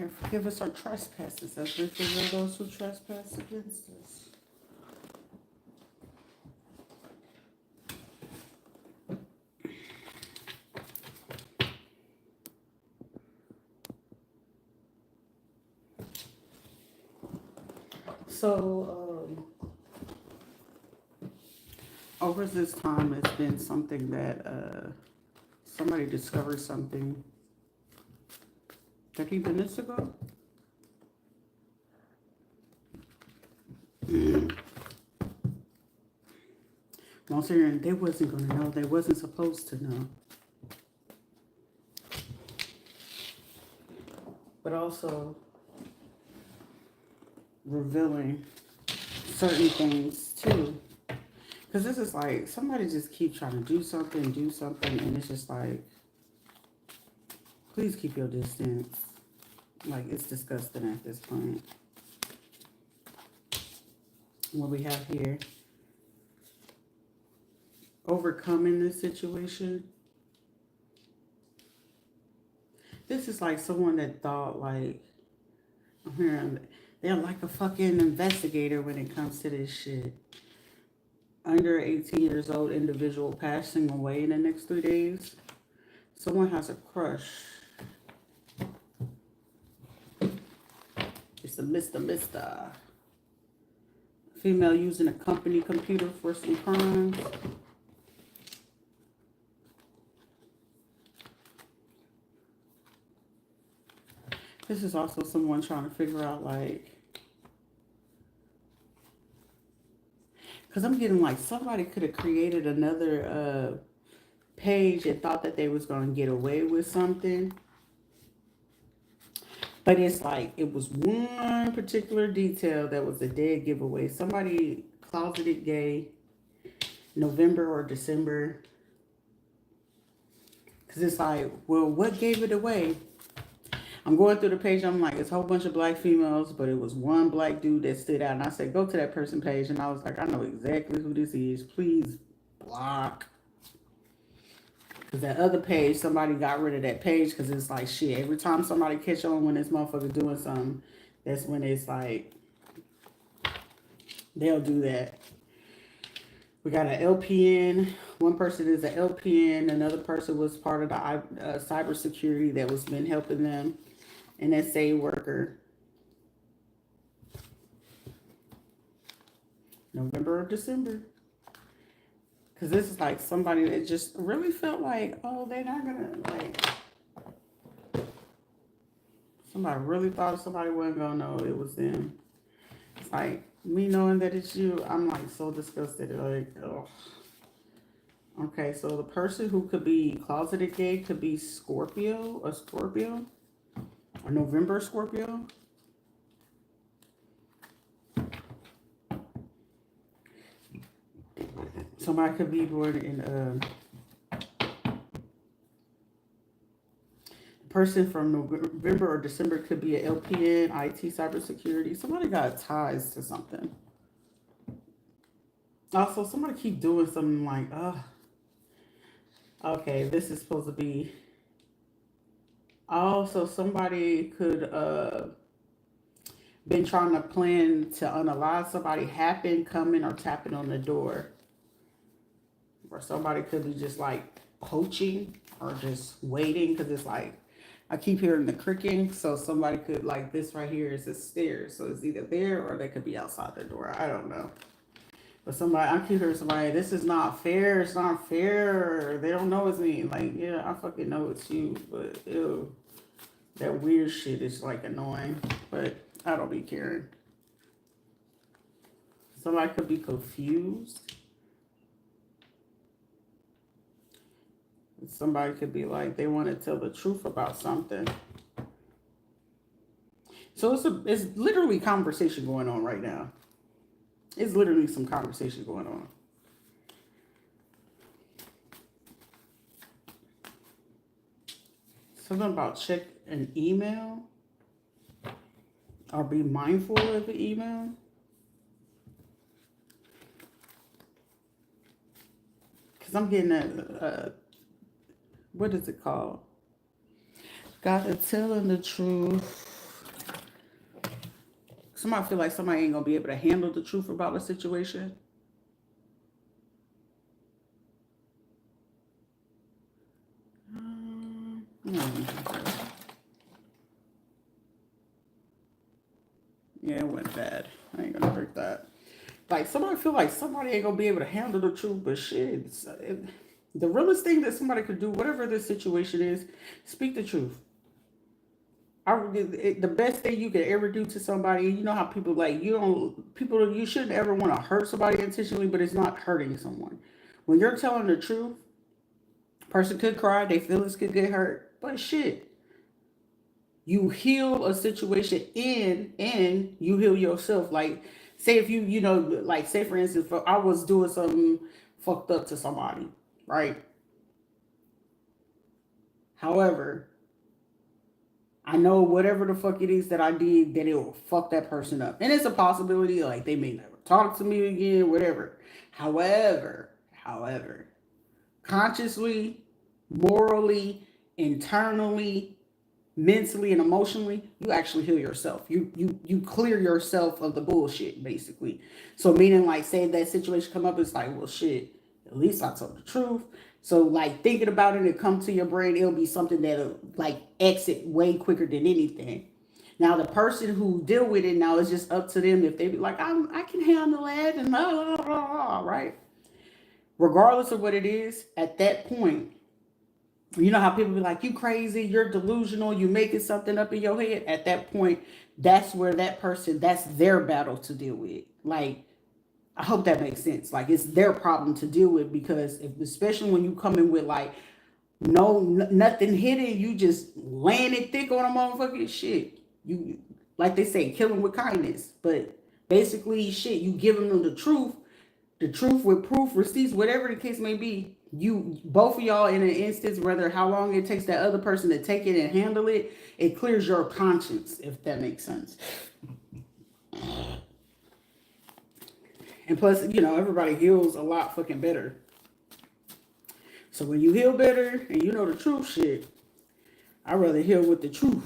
Father, forgive us our trespasses as we forgive those who trespass against us. So, over this time, it's been something that somebody discovered something 30 minutes ago. Most of them, they wasn't going to know. They wasn't supposed to know. But also revealing certain things too. Because this is like, somebody just keep trying to do something, and it's just like, please keep your distance. Like, it's disgusting at this point. What we have here, overcoming this situation. This is like someone that thought like, I'm hearing, they're like a fucking investigator when it comes to this shit. Under 18 years old individual passing away in the next 3 days. Someone has a crush. It's a Mr. Female using a company computer for some crimes. This is also someone trying to figure out like, because I'm getting like somebody could have created another page and thought that they was going to get away with something. But it's like, it was one particular detail that was a dead giveaway. Somebody closeted gay, November or December. Because it's like, well, what gave it away? I'm going through the page. I'm like, it's a whole bunch of black females, but it was one black dude that stood out. And I said, go to that person page. And I was like, I know exactly who this is. Please block. Because that other page, somebody got rid of that page because it's like, shit, every time somebody catch on when this motherfucker doing something, that's when it's like, they'll do that. We got an LPN. One person is an LPN. Another person was part of the cybersecurity that was been helping them. An SA worker. November or December. Because this is like somebody that just really felt like, oh, they're not going to, like, somebody really thought somebody wasn't going to know it was them. It's like, me knowing that it's you, I'm like so disgusted. Like, oh. Okay, so the person who could be closeted gay could be Scorpio, or November Scorpio. Somebody could be born in person from November or December could be an LPN, IT, cybersecurity. Somebody got ties to something. Also, somebody keep doing something like, okay, this is supposed to be. Also, somebody could been trying to plan to unalive somebody, happen, coming, or tapping on the door. Or somebody could be just like poaching or just waiting, because it's like, I keep hearing the creaking. So somebody could, like, this right here is the stairs. So it's either there or they could be outside the door. I don't know. But somebody, I keep hearing somebody, this is not fair. It's not fair. They don't know it's me. Like, yeah, I fucking know it's you. But ew, that weird shit is like annoying. But I don't be caring. Somebody could be confused. Somebody could be like, they want to tell the truth about something. So it's literally conversation going on right now. It's literally some conversation going on. Something about check an email or be mindful of the email. Because I'm getting a what is it called? Gotta telling the truth. Somebody feel like somebody ain't gonna be able to handle the truth about a situation. Yeah, it went bad. I ain't gonna break that. Like somebody feel like somebody ain't gonna be able to handle the truth, but shit, the realest thing that somebody could do, whatever the situation is, speak the truth. The best thing you could ever do to somebody, you know how people like you shouldn't ever want to hurt somebody intentionally, but it's not hurting someone. When you're telling the truth, person could cry, their feelings could get hurt, but shit, you heal a situation and you heal yourself. Like, say if like say for instance, if I was doing something fucked up to somebody, right? However, I know whatever the fuck it is that I did, that it will fuck that person up. And it's a possibility, like they may never talk to me again, whatever. However, consciously, morally, internally, mentally, and emotionally, you actually heal yourself. You clear yourself of the bullshit, basically. So meaning like say that situation come up, it's like, well shit, at least I told the truth. So like thinking about it, come to your brain, it'll be something that'll like exit way quicker than anything. Now the person who deal with it now is just up to them if they be like, I can handle that and blah, blah, blah, blah, right? Regardless of what it is, at that point, you know how people be like, you crazy, you're delusional, you making something up in your head. At that point, that's where that person, that's their battle to deal with. Like, I hope that makes sense. Like, it's their problem to deal with because, especially when you come in with like nothing hidden, you just laying it thick on a motherfucking shit. You like they say, kill them with kindness, but basically, shit, you giving them the truth with proof, receipts, whatever the case may be. You both of y'all in an instance, whether how long it takes that other person to take it and handle it, it clears your conscience, if that makes sense. And plus, everybody heals a lot fucking better. So when you heal better and you know the truth, shit, I'd rather heal with the truth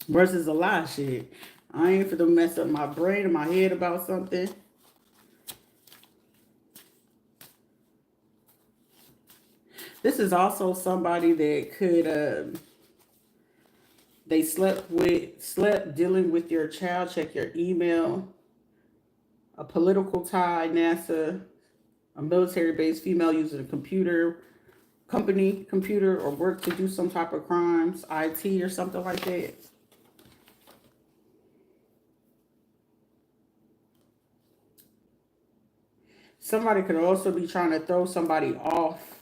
versus a lie, shit. I ain't for to mess up my brain and my head about something. This is also somebody that could, they slept dealing with your child, check your email, a political tie, NASA, a military-based female using a company computer, or work to do some type of crimes, IT or something like that. Somebody could also be trying to throw somebody off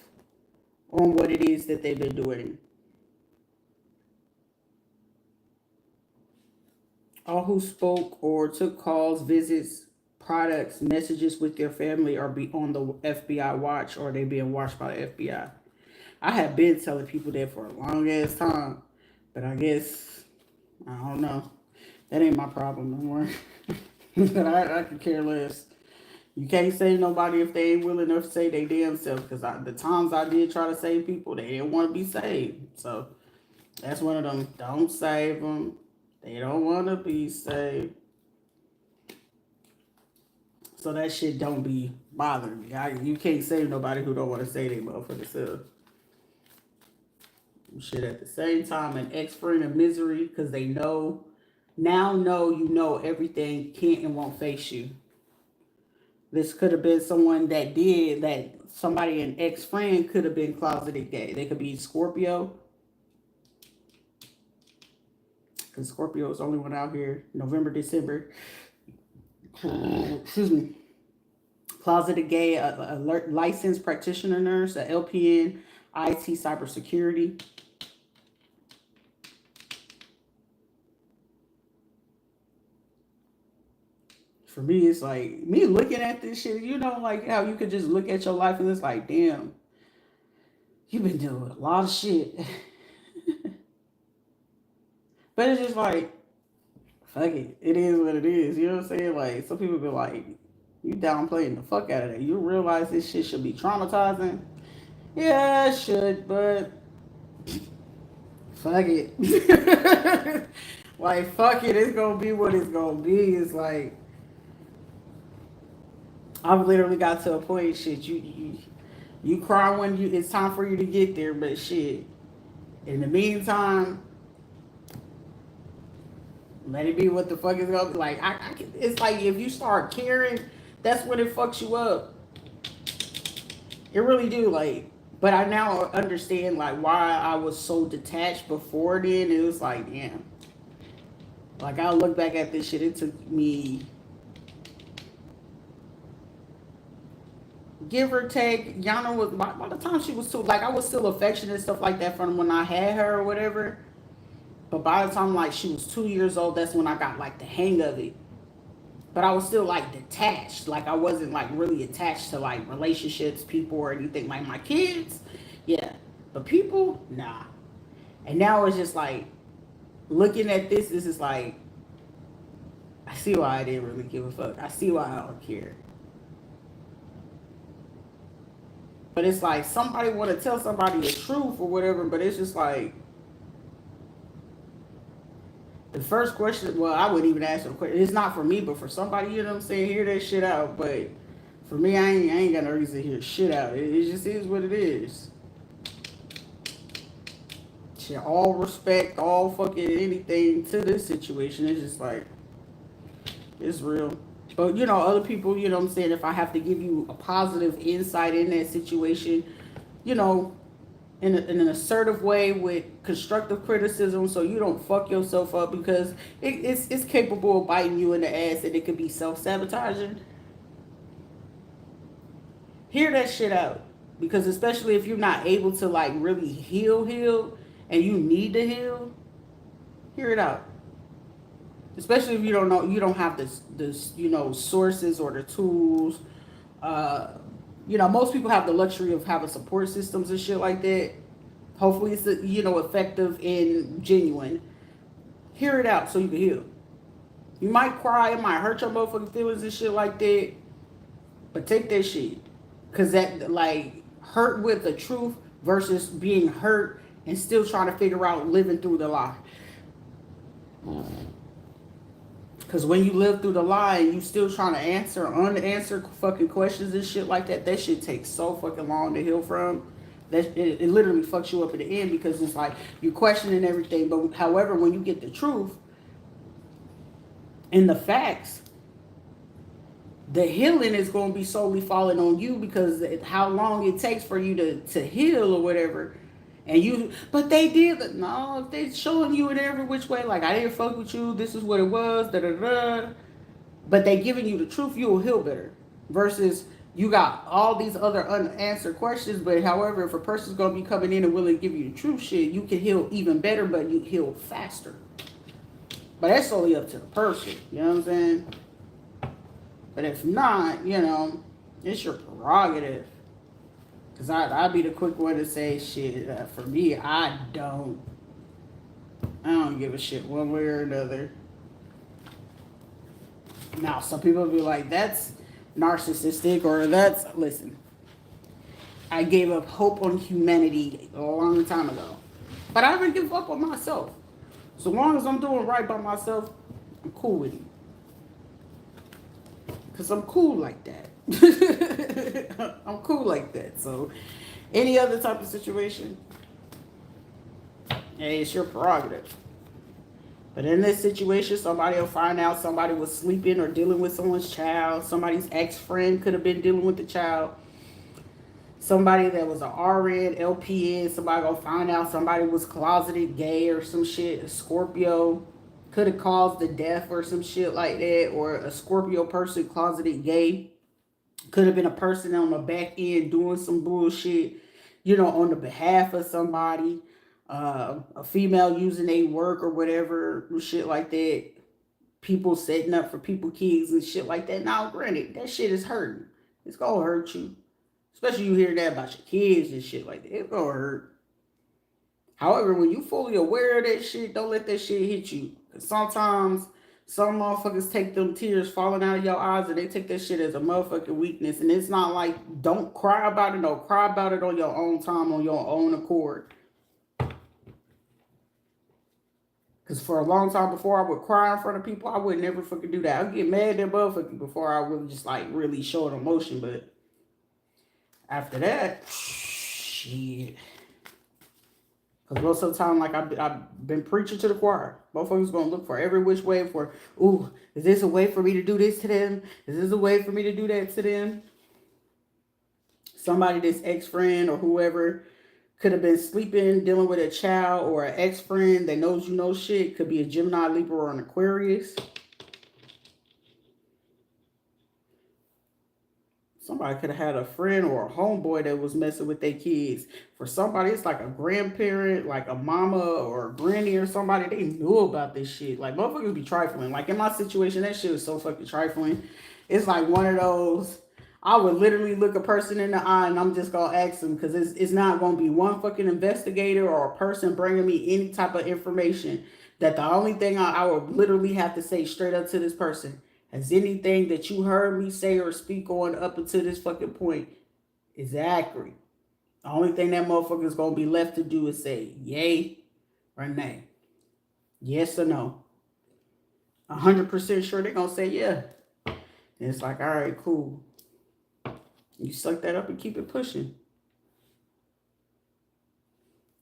on what it is that they've been doing. All who spoke or took calls, visits, products, messages with their family are be on the FBI watch, or they being watched by the FBI. I have been telling people that for a long ass time, but I guess I don't know. That ain't my problem no more. But I could care less. You can't save nobody if they ain't willing enough to say they damn self. Because the times I did try to save people, they didn't want to be saved. So that's one of them. Don't save them. They don't want to be saved. So that shit don't be bothering me. You can't save nobody who don't want to save their motherfucking self. Shit, at the same time, an ex-friend of misery because they know you know everything can't and won't face you. This could have been someone that somebody, an ex-friend could have been closeted gay. They could be Scorpio. Because Scorpio is the only one out here. November, December. Excuse me. Closeted gay, a licensed practitioner nurse, a LPN, IT, cybersecurity. For me, it's like, me looking at this shit, like how you could just look at your life and it's like, damn, you've been doing a lot of shit. But it's just like, fuck it. It is what it is. You know what I'm saying? Like, some people be like, you downplaying the fuck out of that. You realize this shit should be traumatizing? Yeah, it should, but fuck it. Like, fuck it, it's gonna be what it's gonna be. It's like, I've literally got to a point, shit, you cry when it's time for you to get there, but shit. In the meantime, let it be what the fuck is gonna be. Like, it's like if you start caring, that's when it fucks you up. It really do. Like, but I now understand like why I was so detached before then. It was like, damn. Like I look back at this shit. It took me, give or take. Yana was by the time she was two. Like I was still affectionate and stuff like that from when I had her or whatever. But by the time like she was 2 years old, that's when I got like the hang of it. But I was still like detached. Like I wasn't like really attached to like relationships, people, or anything. Like my kids, yeah. But people, nah. And now it's just like looking at this. This is like I see why I didn't really give a fuck. I see why I don't care. But it's like somebody want to tell somebody the truth or whatever. But it's just like the first question, well, I wouldn't even ask a question. It's not for me, but for somebody, you know what I'm saying, hear that shit out. But for me, I ain't got no reason to hear shit out. It just is what it is. Shit, all respect, all fucking anything to this situation. It's just like, it's real. But, you know, other people, you know what I'm saying, if I have to give you a positive insight in that situation, you know, in an assertive way with constructive criticism so you don't fuck yourself up because it's capable of biting you in the ass and it could be self-sabotaging. Hear that shit out. Because especially if you're not able to like really heal and you need to heal, hear it out. Especially if you don't know, you don't have this you know, sources or the tools. Uh, you know, most people have the luxury of having support systems and shit like that. Hopefully it's, you know, effective and genuine. Hear it out so you can heal. You might cry, it might hurt your motherfucking feelings and shit like that. But take that shit. Cause that like hurt with the truth versus being hurt and still trying to figure out living through the lie. Cause when you live through the lie and you still trying to answer unanswered fucking questions and shit like that, that shit takes so fucking long to heal from. That it literally fucks you up at the end because it's like you're questioning everything. But however, when you get the truth and the facts, the healing is going to be solely falling on you because how long it takes for you to heal or whatever. And you, but they did, no, if they showing you in every which way, like I didn't fuck with you, this is what it was, da da da. But they giving you the truth, you will heal better. Versus you got all these other unanswered questions, but however, if a person's gonna be coming in and willing to give you the truth shit, you can heal even better, but you heal faster. But that's only up to the person, you know what I'm saying? But if not, you know, it's your prerogative. Because I'd be the quick one to say, shit, for me, I don't give a shit one way or another. Now, some people be like, that's narcissistic or that's, listen, I gave up hope on humanity a long time ago. But I haven't given up on myself. So long as I'm doing right by myself, I'm cool with it. Because I'm cool like that. I'm cool like that. So any other type of situation, hey, it's your prerogative. But in this situation, somebody will find out somebody was sleeping or dealing with someone's child. Somebody's ex-friend could have been dealing with the child. Somebody that was an RN, LPN, somebody gonna find out somebody was closeted gay or some shit. A Scorpio could have caused the death or some shit like that. Or a Scorpio person closeted gay. Could have been a person on the back end doing some bullshit, you know, on the behalf of somebody. A female using a work or whatever, shit like that. People setting up for people kids and shit like that. Now, granted, that shit is hurting. It's gonna hurt you. Especially you hear that about your kids and shit like that. It's gonna hurt. However, when you fully aware of that shit, don't let that shit hit you. Cause sometimes some motherfuckers take them tears falling out of your eyes and they take that shit as a motherfucking weakness. And it's not like, don't cry about it. No, cry about it on your own time, on your own accord. Because for a long time before I would cry in front of people, I would never fucking do that. I'd get mad at motherfuckers before I would just like really show an emotion. But after that, shit. Because most of the time, like I've been preaching to the choir. Motherfuckers gonna look for every which way for, ooh, is this a way for me to do this to them? Is this a way for me to do that to them? Somebody that's ex-friend or whoever could have been sleeping, dealing with a child or an ex-friend that knows you know shit. Could be a Gemini, Libra, or an Aquarius. Somebody could have had a friend or a homeboy that was messing with their kids. For somebody, it's like a grandparent, like a mama or a granny or somebody. They knew about this shit. Like, motherfuckers be trifling. Like, in my situation, that shit was so fucking trifling. It's like one of those, I would literally look a person in the eye and I'm just going to ask them, because it's not going to be one fucking investigator or a person bringing me any type of information, that the only thing I would literally have to say straight up to this person: has anything that you heard me say or speak on up until this fucking point is accurate? The only thing that motherfucker is going to be left to do is say yay or nay. Yes or no. 100% sure they're going to say yeah. And it's like, all right, cool. You suck that up and keep it pushing.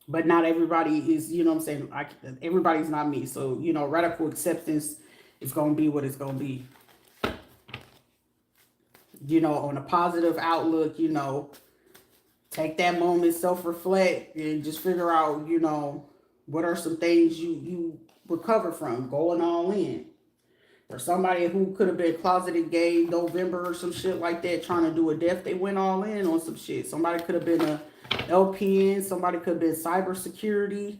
But not everybody is, you know what I'm saying? Everybody's not me. So, you know, radical acceptance is going to be what it's going to be. You know, on a positive outlook, you know, take that moment, self-reflect, and just figure out, you know, what are some things you recover from going all in. Or somebody who could have been closeted gay November or some shit like that, trying to do a death, they went all in on some shit. Somebody could have been a LPN, somebody could have been cybersecurity,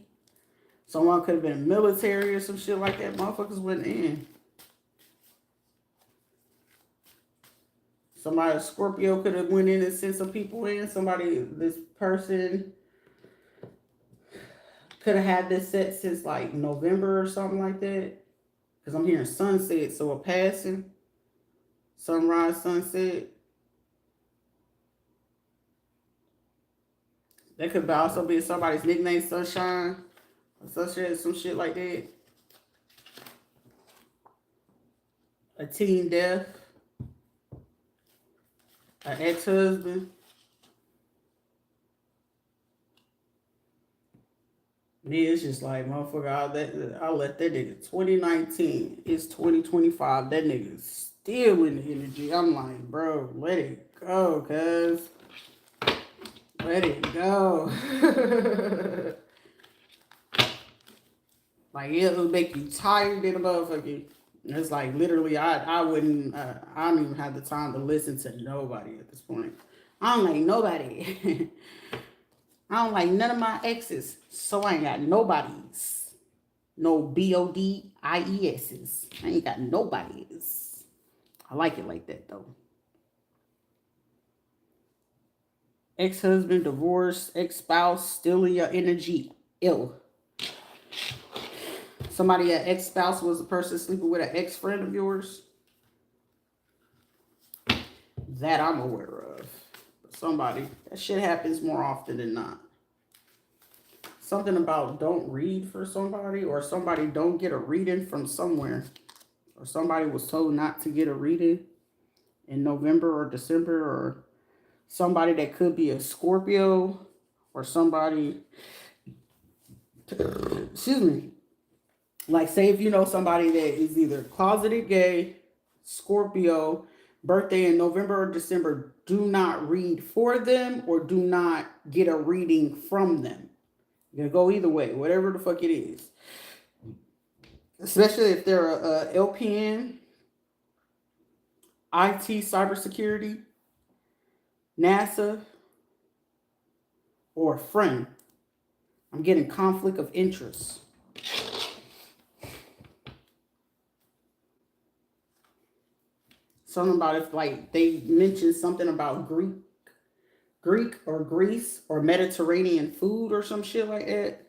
someone could have been military or some shit like that. Motherfuckers went in. Somebody, Scorpio, could have went in and sent some people in. Somebody, this person could have had this set since like November or something like that. Because I'm hearing sunset, so a passing, sunrise, sunset. That could also be somebody's nickname, Sunshine, or some shit like that. A teen death, an ex-husband. Me, it's just like, motherfucker, I'll let that nigga, 2019, it's 2025, that nigga's still in the energy. I'm like, bro, let it go, cuz. Let it go. Like, it'll make you tired in a motherfucker. It's like, literally, I wouldn't, I don't even have the time to listen to nobody at this point. I don't like nobody. I don't like none of my exes, so I ain't got nobody's. No BODIES's. I ain't got nobody's. I like it like that, though. Ex-husband, divorce, ex-spouse, still in your energy, ill. Somebody, an ex-spouse was a person sleeping with an ex-friend of yours. That I'm aware of. But somebody, that shit happens more often than not. Something about don't read for somebody, or somebody don't get a reading from somewhere. Or somebody was told not to get a reading in November or December, or somebody that could be a Scorpio, or somebody, excuse me, like, say if you know somebody that is either closeted gay, Scorpio, birthday in November or December, do not read for them or do not get a reading from them. You're going to go either way, whatever the fuck it is. Especially if they're a LPN, IT, cybersecurity, NASA, or a friend. I'm getting conflict of interest. Something about if, like, they mentioned something about Greek or Greece or Mediterranean food or some shit like that.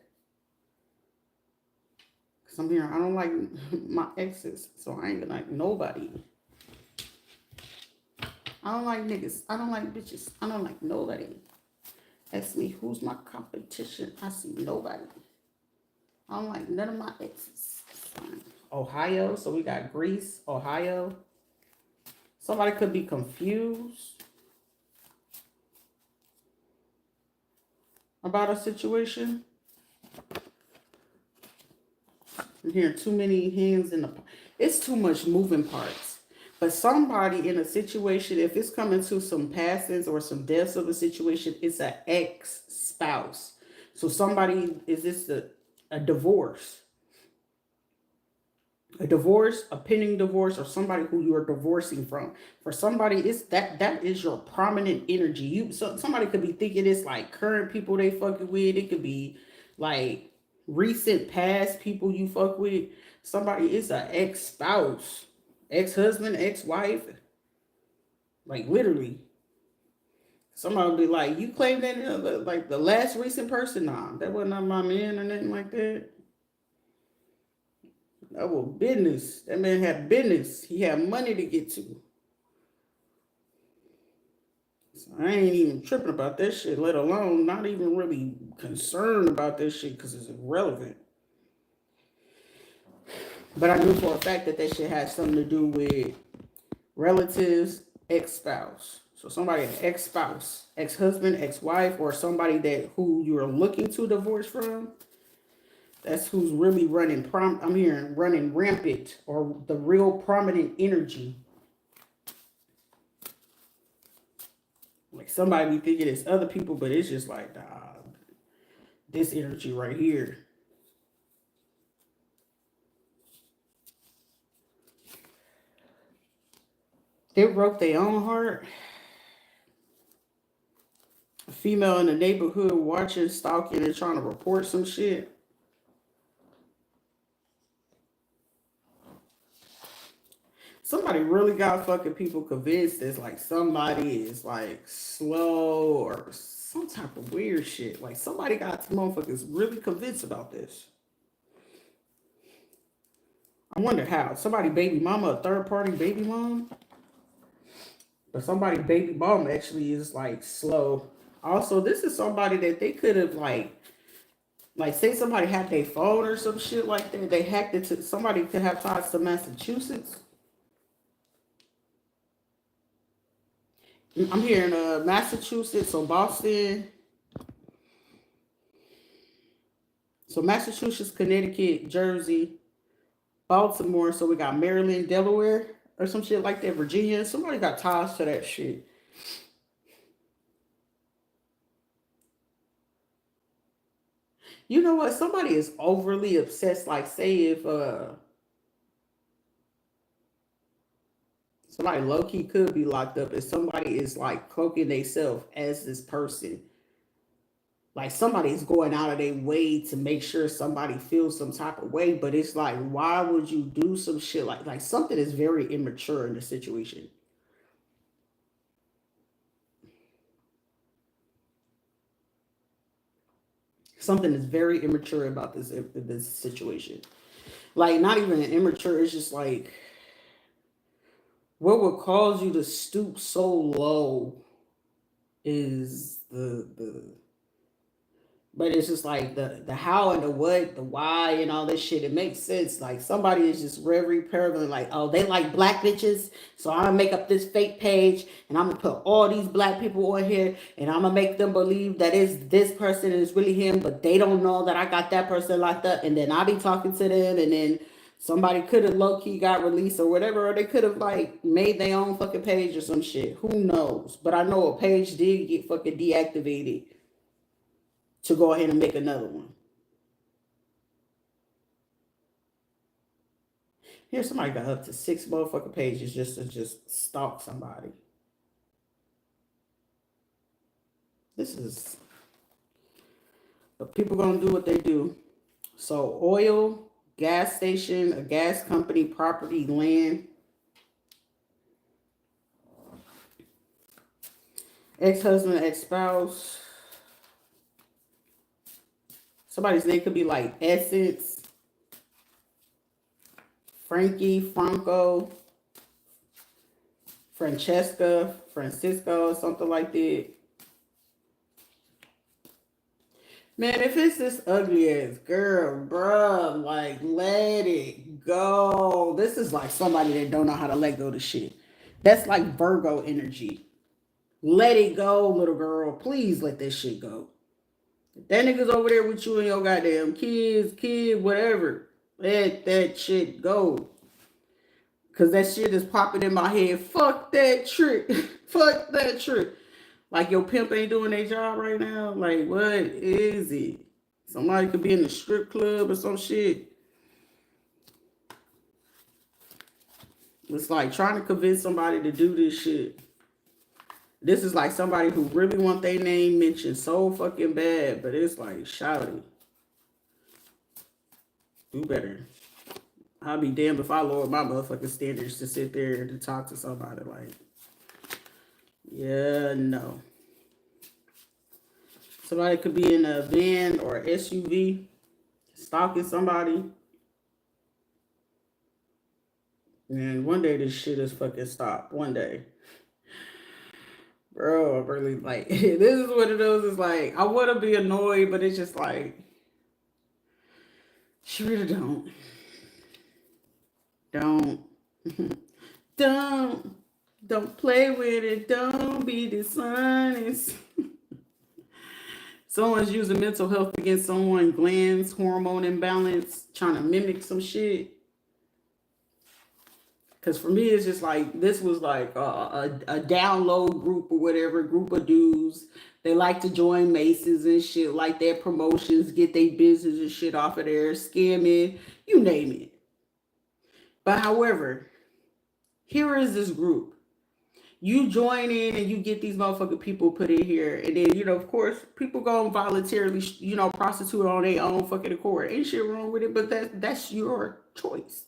Cause I'm here, I don't like my exes, so I ain't gonna like nobody. I don't like niggas. I don't like bitches. I don't like nobody. Ask me who's my competition. I see nobody. I don't like none of my exes. Ohio. So we got Greece, Ohio. Somebody could be confused about a situation. I'm hearing too many hands in the... It's too much moving parts. But somebody in a situation, if it's coming to some passings or some deaths of a situation, it's an ex-spouse. So somebody, is this a divorce? A divorce, a pending divorce, or somebody who you are divorcing from. For somebody, it's that is your prominent energy. Somebody could be thinking it's like current people they fucking with. It could be like recent past people you fuck with. Somebody is an ex-spouse, ex-husband, ex-wife. Like literally. Somebody will be like, you claim that like the last recent person? Nah, that wasn't not my man or nothing like that. That was business. That man had business. He had money to get to. So I ain't even tripping about that shit, let alone not even really concerned about this shit because it's irrelevant. But I knew for a fact that that shit had something to do with relatives, ex-spouse. So somebody, ex-spouse, ex-husband, ex-wife, or somebody that who you're looking to divorce from. That's who's really running I'm hearing running rampant or the real prominent energy. Like somebody be thinking it's other people, but it's just like, nah, this energy right here. They broke their own heart. A female in the neighborhood watching, stalking, and trying to report some shit. Somebody really got fucking people convinced that like somebody is like slow or some type of weird shit. Like somebody got motherfuckers really convinced about this. I wonder how. Somebody baby mama, a third party baby mom? But somebody baby mom actually is like slow. Also, this is somebody that they could have like say somebody hacked their phone or some shit like that. They hacked it to somebody could have ties to Massachusetts. I'm hearing Massachusetts or Boston. So Massachusetts, Connecticut, Jersey, Baltimore. So we got Maryland, Delaware, or some shit like that. Virginia. Somebody got ties to that shit. You know what? Somebody is overly obsessed. Like say if somebody low-key could be locked up, if somebody is like cloaking themselves as this person. Like somebody's going out of their way to make sure somebody feels some type of way, but it's like, why would you do some shit like something is very immature in the situation. Something is very immature about this situation. Like not even immature, it's just like what would cause you to stoop so low is the but it's just like the how and the what, the why and all this shit. It makes sense. Like somebody is just very paranoid, like, oh, they like black bitches, so I'm gonna make up this fake page and I'm gonna put all these black people on here and I'm gonna make them believe that it's this person and it's really him, but they don't know that I got that person locked up, and then I'll be talking to them, and then somebody could have low-key got released or whatever, or they could have like made their own fucking page or some shit. Who knows? But I know a page did get fucking deactivated to go ahead and make another one. Here, somebody got up to 6 motherfucking pages just to just stalk somebody. This is... But people gonna do what they do. So oil, gas station, a gas company, property, land. Ex-husband, ex-spouse. Somebody's name could be like Essence, Frankie, Franco, Francesca, Francisco, something like that. Man, if it's this ugly ass girl, bruh, like, let it go. This is like somebody that don't know how to let go of shit. That's like Virgo energy. Let it go, little girl. Please let that shit go. If that nigga's over there with you and your goddamn kids, kid, whatever. Let that shit go. Cause that shit is popping in my head. Fuck that trick. Fuck that trick. Like your pimp ain't doing their job right now. Like what is it? Somebody could be in the strip club or some shit. It's like trying to convince somebody to do this shit. This is like somebody who really want their name mentioned so fucking bad, but it's like, shout it. Do better. I'll be damned if I lower my motherfucking standards to sit there to talk to somebody like, yeah, no. Somebody could be in a van or SUV stalking somebody. And one day this shit is fucking stopped. One day. Bro, I'm really like, this is what it is. It's like, I want to be annoyed, but it's just like, she really don't. Don't. Don't play with it. Don't be dishonest. Someone's using mental health against someone, glands, hormone imbalance, trying to mimic some shit. Because for me, it's just like, this was like a download group or whatever, group of dudes. They like to join Macy's and shit, like their promotions, get their business and shit off of there, scamming, you name it. But however, here is this group. You join in and you get these motherfucking people put in here. And then, you know, of course, people go and voluntarily, you know, prostitute on their own fucking accord. Ain't shit wrong with it, but that's your choice.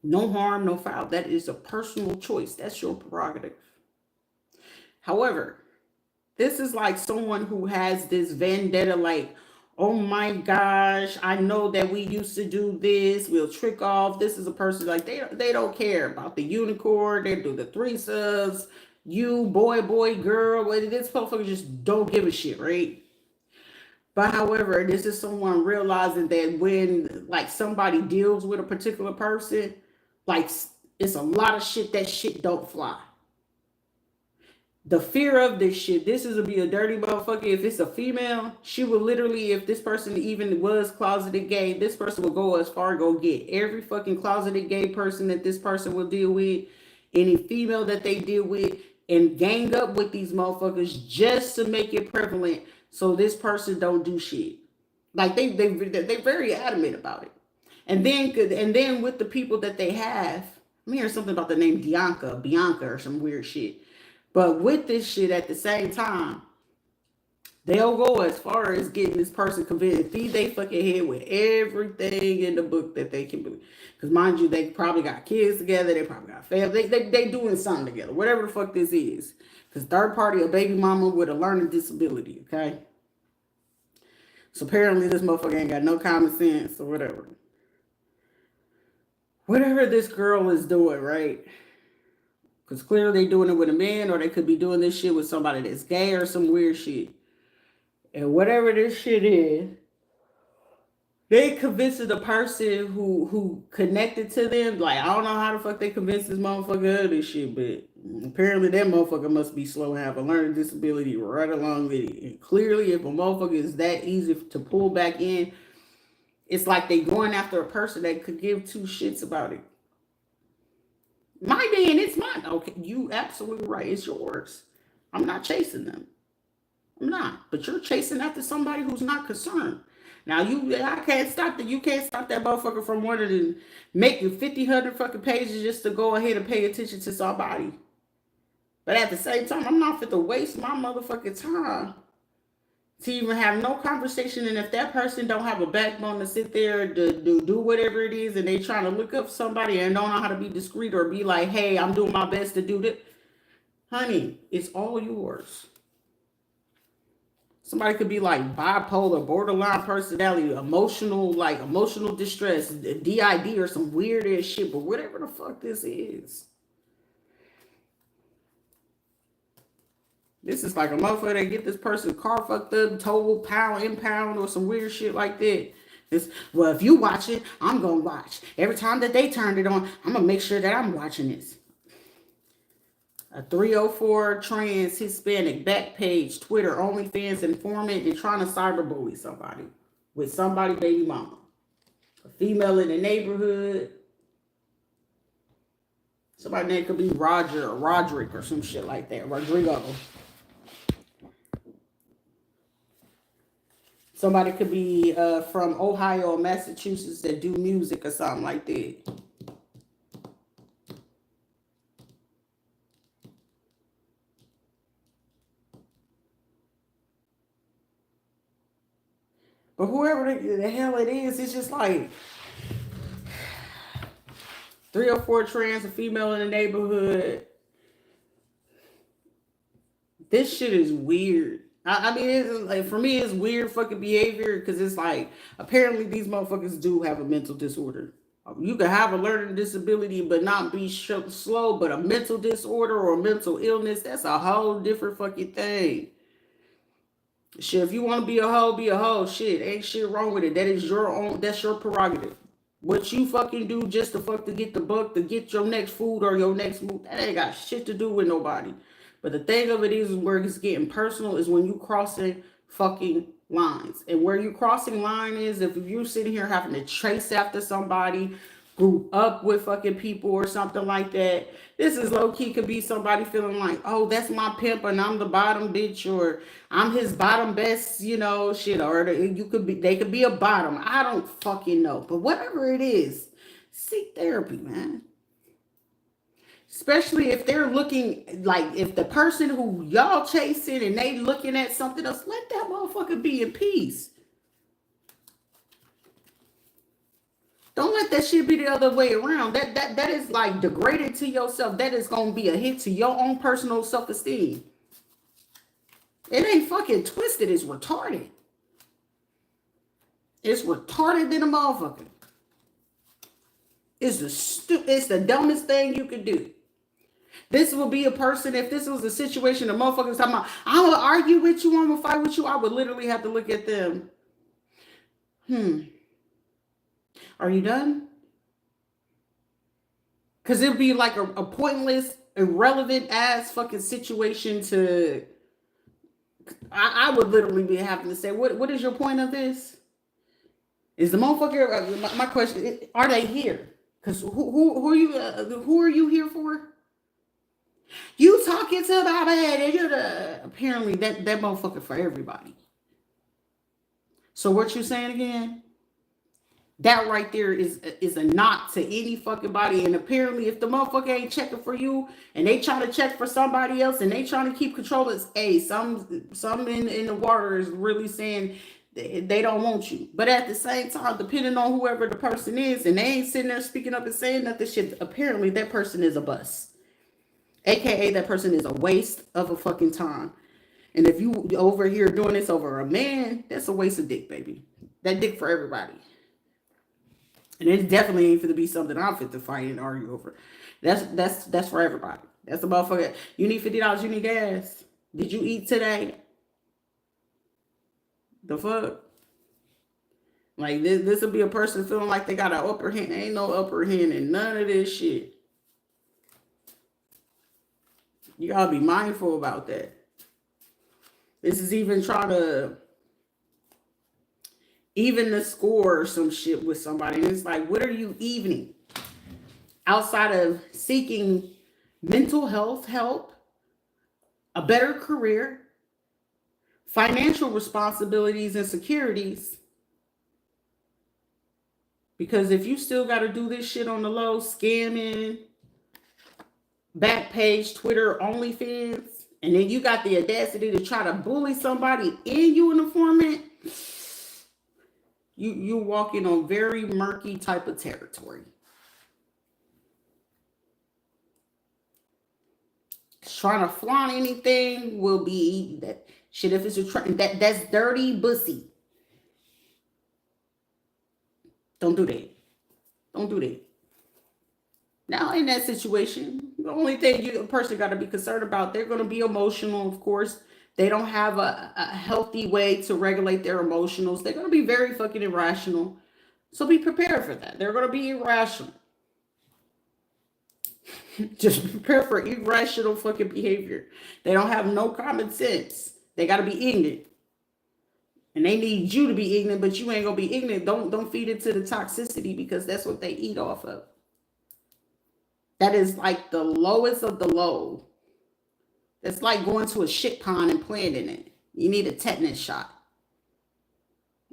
No harm, no foul. That is a personal choice. That's your prerogative. However, this is like someone who has this vendetta, like, oh my gosh, I know that we used to do this. We'll trick off. This is a person like they don't care about the unicorn. They do the threesomes. You, boy, girl. This motherfucker just don't give a shit, right? But however, this is someone realizing that when like somebody deals with a particular person, like it's a lot of shit that shit don't fly. The fear of this shit, this is to be a dirty motherfucker. If it's a female, she will literally, if this person even was closeted gay, this person will go as far, go get every fucking closeted gay person that this person will deal with, any female that they deal with, and gang up with these motherfuckers just to make it prevalent so this person don't do shit. Like they're very adamant about it. And then with the people that they have, I'm hearing something about the name Bianca or some weird shit. But with this shit at the same time, they'll go as far as getting this person convinced, feed they fucking head with everything in the book that they can believe. Because mind you, they probably got kids together, they probably got family, they doing something together, whatever the fuck this is. Because third party, a baby mama with a learning disability, okay? So apparently this motherfucker ain't got no common sense or whatever. Whatever this girl is doing, right? Because clearly they doing it with a man, or they could be doing this shit with somebody that's gay or some weird shit. And whatever this shit is, they convinced the person who connected to them. Like, I don't know how the fuck they convinced this motherfucker of this shit, but apparently that motherfucker must be slow and have a learning disability right along with it. And clearly, if a motherfucker is that easy to pull back in, it's like they going after a person that could give two shits about it. My man, it's mine. Okay, you absolutely right. It's yours. I'm not chasing them. I'm not. But you're chasing after somebody who's not concerned. Now I can't stop that. You can't stop that motherfucker from wanting to make you 100 fucking pages just to go ahead and pay attention to somebody. But at the same time, I'm not fit to waste my motherfucking time to even have no conversation. And if that person don't have a backbone to sit there to do whatever it is, and they trying to look up somebody and don't know how to be discreet or be like, hey, I'm doing my best to do that, honey, it's all yours. Somebody could be like bipolar, borderline personality, emotional distress, DID, or some weird ass shit, but whatever the fuck this is. This is like a motherfucker that get this person's car fucked up, total pound, impound, or some weird shit like that. It's, well, if you watch it, I'm going to watch. Every time that they turned it on, I'm going to make sure that I'm watching this. A 304 trans Hispanic back page, Twitter, OnlyFans informant, and trying to cyberbully somebody with somebody baby mama. A female in the neighborhood. Somebody's name could be Roger or Roderick or some shit like that. Rodrigo. Somebody could be from Ohio or Massachusetts that do music or something like that. But whoever the hell it is, it's just like 304 trans, a female in the neighborhood. This shit is weird. I mean, it's like, for me, it's weird fucking behavior because it's like, apparently these motherfuckers do have a mental disorder. You can have a learning disability but not be slow, but a mental disorder or a mental illness, that's a whole different fucking thing. Shit, if you want to be a hoe, be a hoe. Shit, ain't shit wrong with it. That is your own, that's your prerogative. What you fucking do just to fuck to get the buck, to get your next food or your next move, that ain't got shit to do with nobody. But the thing of it is where it's getting personal is when you crossing fucking lines. And where you crossing line is if you're sitting here having to chase after somebody, grew up with fucking people or something like that. This is low-key could be somebody feeling like, oh, that's my pimp and I'm the bottom bitch, or I'm his bottom best, you know, shit. Or you could be, they could be a bottom. I don't fucking know. But whatever it is, seek therapy, man. Especially if they're looking, like if the person who y'all chasing and they looking at something else, let that motherfucker be in peace. Don't let that shit be the other way around. That is like degrading to yourself. That is going to be a hit to your own personal self-esteem. It ain't fucking twisted. It's retarded. It's retarded than a motherfucker. It's the dumbest thing you could do. This will be a person, if this was a situation, the motherfuckers talking about, I will argue with you, I'm going to fight with you. I would literally have to look at them. Are you done? Because it would be like a pointless, irrelevant ass fucking situation to, I would literally be having to say, what is your point of this? Is the motherfucker, my question, are they here? Because who are you here for? You talking to my man and you're apparently that motherfucker for everybody. So what you saying again? That right there is a knock to any fucking body. And apparently if the motherfucker ain't checking for you and they trying to check for somebody else and they trying to keep control, it's some in the water is really saying they don't want you. But at the same time, depending on whoever the person is, and they ain't sitting there speaking up and saying nothing shit, apparently that person is a bust. AKA that person is a waste of a fucking time. And if you over here doing this over a man, that's a waste of dick, baby. That dick for everybody. And it definitely ain't fit to be something I'm fit to fight and argue over. That's for everybody. That's a motherfucker. You need $50, you need gas. Did you eat today? The fuck? Like this will be a person feeling like they got an upper hand. Ain't no upper hand in none of this shit. You gotta be mindful about that. This is even trying to even the score or some shit with somebody. And it's like, what are you evening? Outside of seeking mental health help, a better career, financial responsibilities and securities. Because if you still got to do this shit on the low, scamming, Backpage, Twitter, OnlyFans, and then you got the audacity to try to bully somebody in you informant, you walking on very murky type of territory. Trying to flaunt anything will be that shit. If it's that's dirty pussy. Don't do that. Don't do that. Now in that situation, The only thing a person got to be concerned about, they're going to be emotional, of course. They don't have a healthy way to regulate their emotions. They're going to be very fucking irrational. So be prepared for that. They're going to be irrational. Just prepare for irrational fucking behavior. They don't have no common sense. They got to be ignorant. And they need you to be ignorant, but you ain't going to be ignorant. Don't feed into the toxicity, because that's what they eat off of. That is like the lowest of the low. It's like going to a shit pond and playing in it. You need a tetanus shot.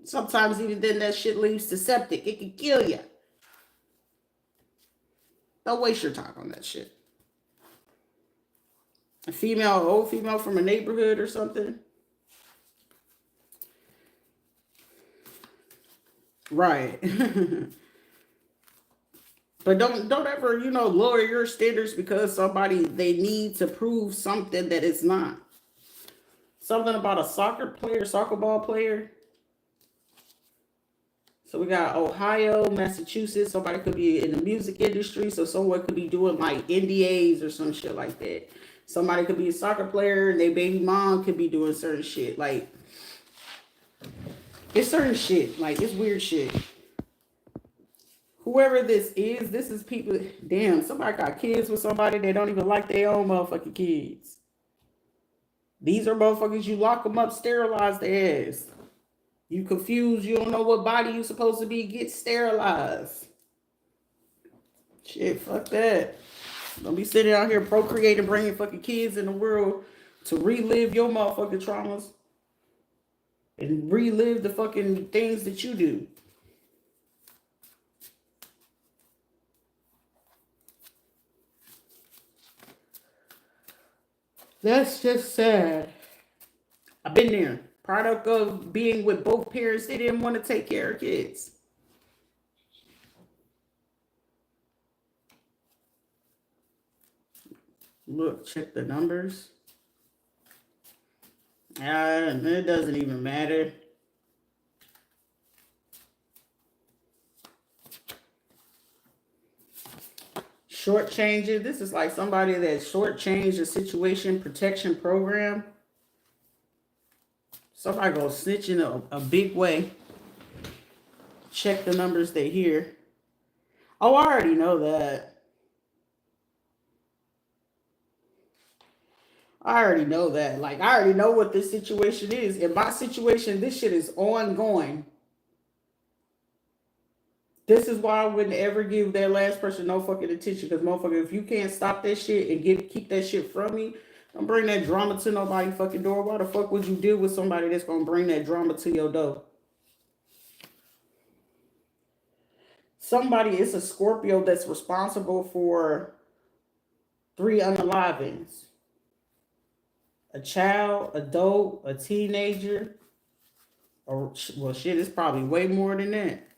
Sometimes even then that shit leaves to septic. It can kill you. Don't waste your time on that shit. Old female from a neighborhood or something. Right. But don't ever, lower your standards because they need to prove something that it's not. Something about a soccer ball player. So we got Ohio, Massachusetts. Somebody could be in the music industry. So someone could be doing like NDAs or some shit like that. Somebody could be a soccer player and their baby mom could be doing certain shit. Like, it's certain shit. Like, it's weird shit. Whoever this is people. Damn, somebody got kids with somebody they don't even like their own motherfucking kids. These are motherfuckers, you lock them up, sterilize their ass. You confused, you don't know what body you supposed to be, get sterilized. Shit, fuck that. Don't be sitting out here procreating, bringing fucking kids in the world to relive your motherfucking traumas and relive the fucking things that you do. That's just sad. I've been there. Product of being with both parents, they didn't want to take care of kids. Look, check the numbers. It doesn't even matter. Shortchanging. This is like somebody that shortchanged a situation protection program. Somebody go snitch in a big way. Check the numbers they hear. Oh, I already know that. I already know that. Like, I already know what this situation is. In my situation, this shit is ongoing. This is why I wouldn't ever give that last person no fucking attention. Because, motherfucker, if you can't stop that shit and keep that shit from me, don't bring that drama to nobody's fucking door. Why the fuck would you deal with somebody that's going to bring that drama to your door? Somebody is a Scorpio that's responsible for 3 unalivings. A child, adult, a teenager. Or, well, shit, it's probably way more than that.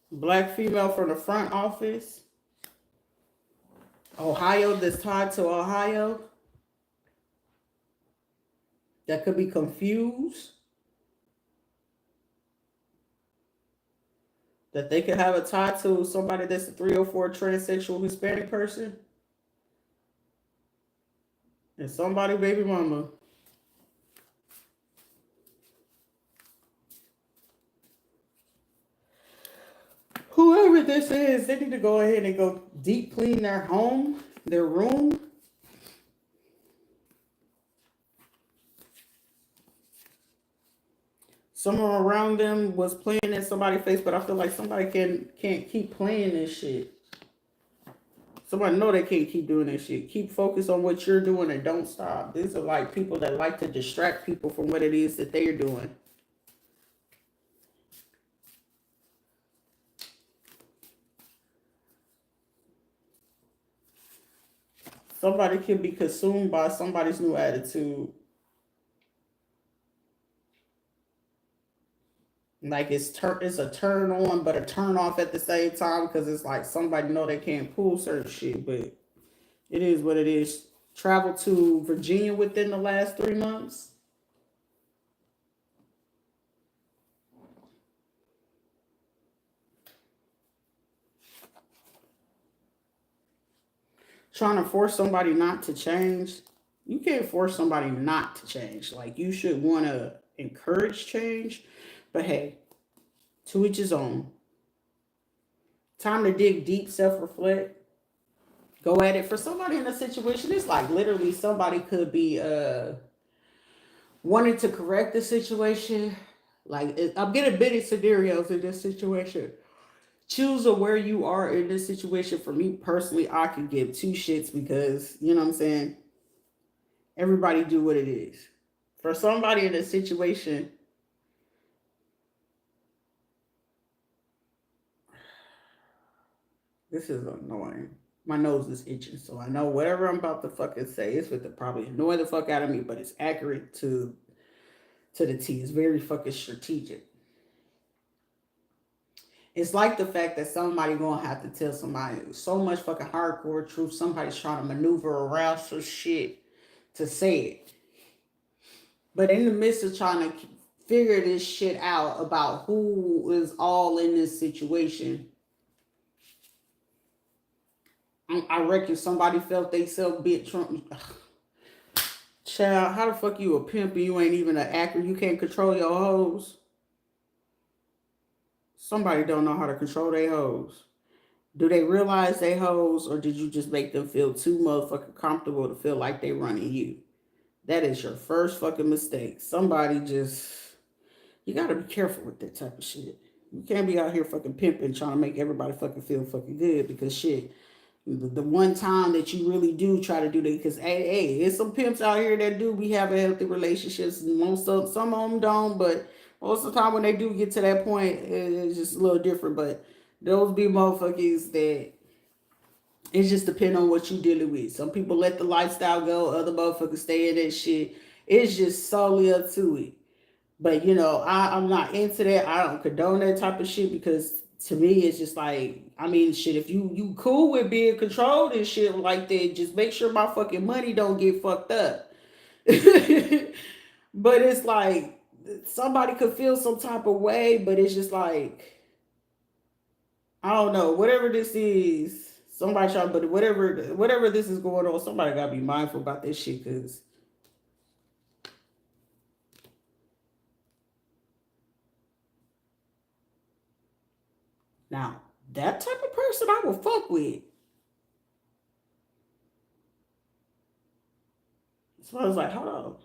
Black female from the front office. Ohio, that's tied to Ohio. That could be confused. That they could have a tie to somebody that's a 304 transsexual Hispanic person. And somebody baby mama. Whoever this is, they need to go ahead and go deep clean their home, their room. Someone around them was playing in somebody's face, but I feel like somebody can't keep playing this shit. Somebody know they can't keep doing this shit. Keep focused on what you're doing and don't stop. These are like people that like to distract people from what it is that they're doing. Somebody can be consumed by somebody's new attitude. Like it's a turn on, but a turn off at the same time, because it's like somebody know they can't pull certain shit, but it is what it is. Travel to Virginia within the last 3 months. trying to force somebody not to change. You can't force somebody not to change. Like, you should want to encourage change. But hey, to each his own. Time to dig deep, self-reflect. Go at it. For somebody in a situation, it's like literally somebody could be wanting to correct the situation. Like, I'm getting many scenarios in this situation. Choose where you are in this situation. For me personally, I could give two shits because, you know what I'm saying? Everybody do what it is. For somebody in a situation, this is annoying. My nose is itching, so I know whatever I'm about to fucking say is going to probably annoy the fuck out of me, but it's accurate to the T. It's very fucking strategic. It's like the fact that somebody gonna have to tell somebody so much fucking hardcore truth. Somebody's trying to maneuver around some shit to say it. But in the midst of trying to figure this shit out about who is all in this situation, I reckon somebody felt they self bit Trump. Child, how the fuck you a pimp and you ain't even an actor? You can't control your hoes. Somebody don't know how to control their hoes. Do they realize they hoes, or did you just make them feel too motherfucking comfortable to feel like they running you? That is your first fucking mistake. Somebody just, you gotta be careful with that type of shit. You can't be out here fucking pimping trying to make everybody fucking feel fucking good because shit, the one time that you really do try to do that, because hey, there's some pimps out here that do be having healthy relationships. Some of them don't, but most of the time when they do get to that point, it's just a little different. But those be motherfuckers that it just depends on what you dealing with. Some people let the lifestyle go, other motherfuckers stay in that shit. It's just solely up to it. But you know, I'm not into that. I don't condone that type of shit because to me it's just like, I mean, shit, if you cool with being controlled and shit like that, just make sure my fucking money don't get fucked up. But it's like somebody could feel some type of way, but it's just like, I don't know, whatever this is, somebody trying, but whatever this is going on, somebody gotta be mindful about this shit, cause now that type of person I will fuck with. So I was like, hold on.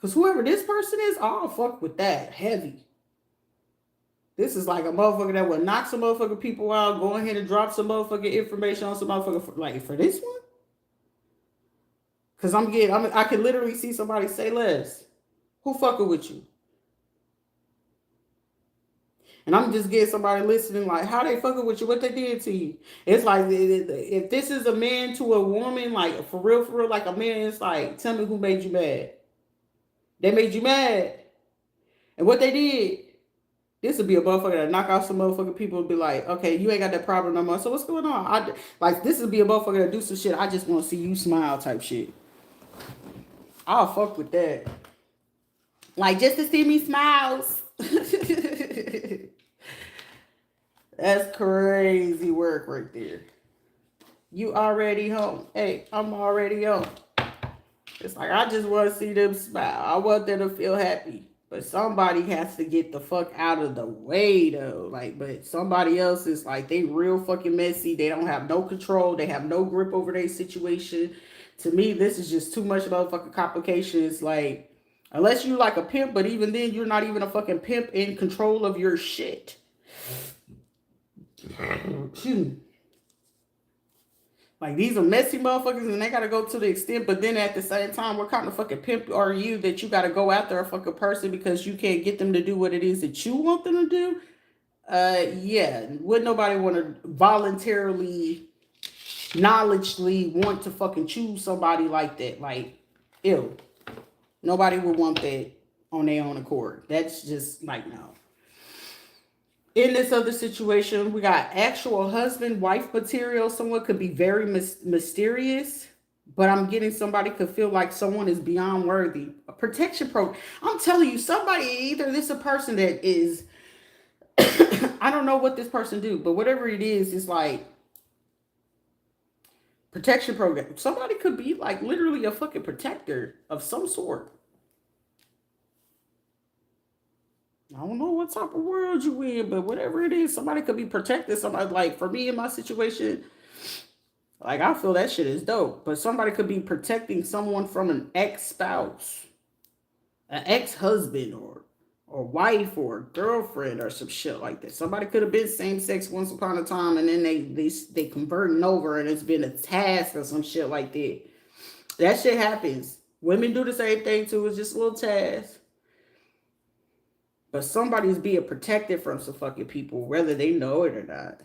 Cause whoever this person is, I'll fuck with that heavy. This is like a motherfucker that will knock some motherfucking people out, go ahead and drop some motherfucking information on some motherfucker like for this one. Cause I can literally see somebody say less. Who fucking with you? And I'm just getting somebody listening like, how they fucking with you, what they did to you. It's like, if this is a man to a woman, like for real, like a man, it's like, tell me who made you mad. They made you mad. And what they did, this would be a motherfucker that knock out some motherfucking people and be like, okay, you ain't got that problem no more. So what's going on? Like, this would be a motherfucker that do some shit. I just want to see you smile type shit. I'll fuck with that. Like, just to see me smiles. That's crazy work right there. You already home. Hey, I'm already home. It's like, I just want to see them smile. I want them to feel happy. But somebody has to get the fuck out of the way, though. Like, but somebody else is like, they real fucking messy. They don't have no control. They have no grip over their situation. To me, this is just too much motherfucking complications. Like, unless you like a pimp, but even then, you're not even a fucking pimp in control of your shit. Like, these are messy motherfuckers and they gotta go to the extent, but then at the same time, what kind of fucking pimp are you that you gotta go after a fucking person because you can't get them to do what it is that you want them to do? Yeah, would nobody want to voluntarily, knowledgeably want to fucking choose somebody like that? Like, ew. Nobody would want that on their own accord. That's just like, no. In this other situation, we got actual husband-wife material. Someone could be very mysterious, but I'm getting somebody could feel like someone is beyond worthy. A protection program. I'm telling you, somebody, either this a person that is, I don't know what this person do, but whatever it is, it's like Protection program. Somebody could be like literally a fucking protector of some sort. I don't know what type of world you in, but whatever it is, somebody could be protecting somebody. Like for me in my situation, like I feel that shit is dope. But somebody could be protecting someone from an ex-spouse, an ex-husband, or wife or girlfriend or some shit like that. Somebody could have been same sex once upon a time, and then they converting over, and it's been a task or some shit like that. That shit happens. Women do the same thing too. It's just a little task. But somebody's being protected from some fucking people, whether they know it or not.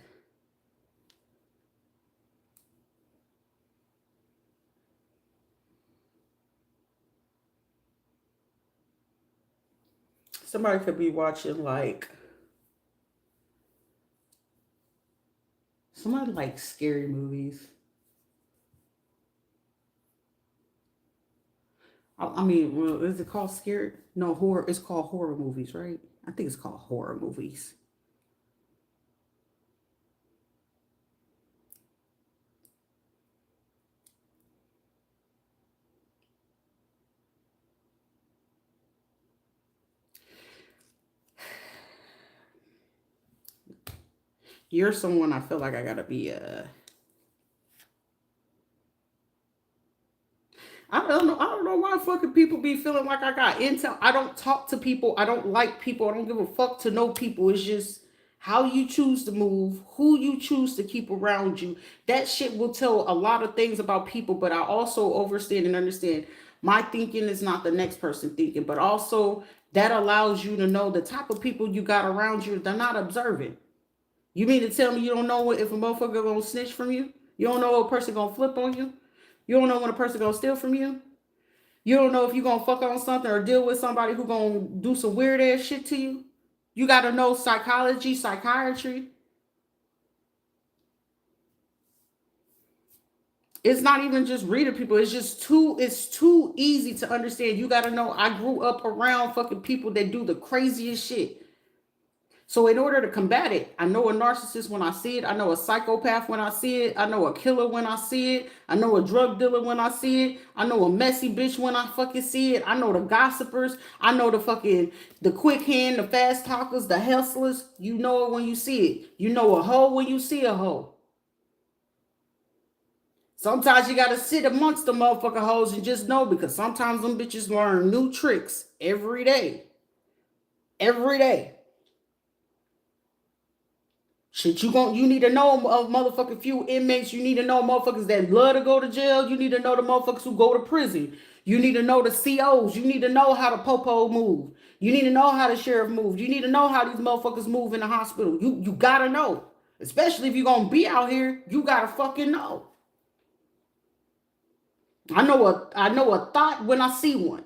Somebody could be watching like somebody like scary movies. I mean, well, is it called scary? No, horror. It's called horror movies, right? I think it's called horror movies. You're someone I feel like I gotta be I don't know. I don't know why fucking people be feeling like I got intel. I don't talk to people. I don't like people. I don't give a fuck to know people. It's just how you choose to move, who you choose to keep around you. That shit will tell a lot of things about people, but I also understand and understand my thinking is not the next person thinking, but also that allows you to know the type of people you got around you. They're not observant. You mean to tell me you don't know if a motherfucker gonna snitch from you? You don't know if a person gonna flip on you? You don't know when a person gonna steal from you? You don't know if you're gonna fuck on something or deal with somebody who gonna do some weird ass shit to you. You gotta know psychology, psychiatry. It's not even just reading people. It's too easy to understand. You gotta know I grew up around fucking people that do the craziest shit. So in order to combat it, I know a narcissist when I see it. I know a psychopath when I see it. I know a killer when I see it. I know a drug dealer when I see it. I know a messy bitch when I fucking see it. I know the gossipers. I know the quick hand, the fast talkers, the hustlers. You know it when you see it. You know a hoe when you see a hoe. Sometimes you gotta sit amongst the motherfucking hoes and just know because sometimes them bitches learn new tricks every day. Every day. Shit, you need to know a motherfucking few inmates. You need to know motherfuckers that love to go to jail. You need to know the motherfuckers who go to prison. You need to know the COs. You need to know how the popo move. You need to know how the sheriff move. You need to know how these motherfuckers move in the hospital. You gotta know. Especially if you're gonna be out here, you gotta fucking know. I know a thought when I see one.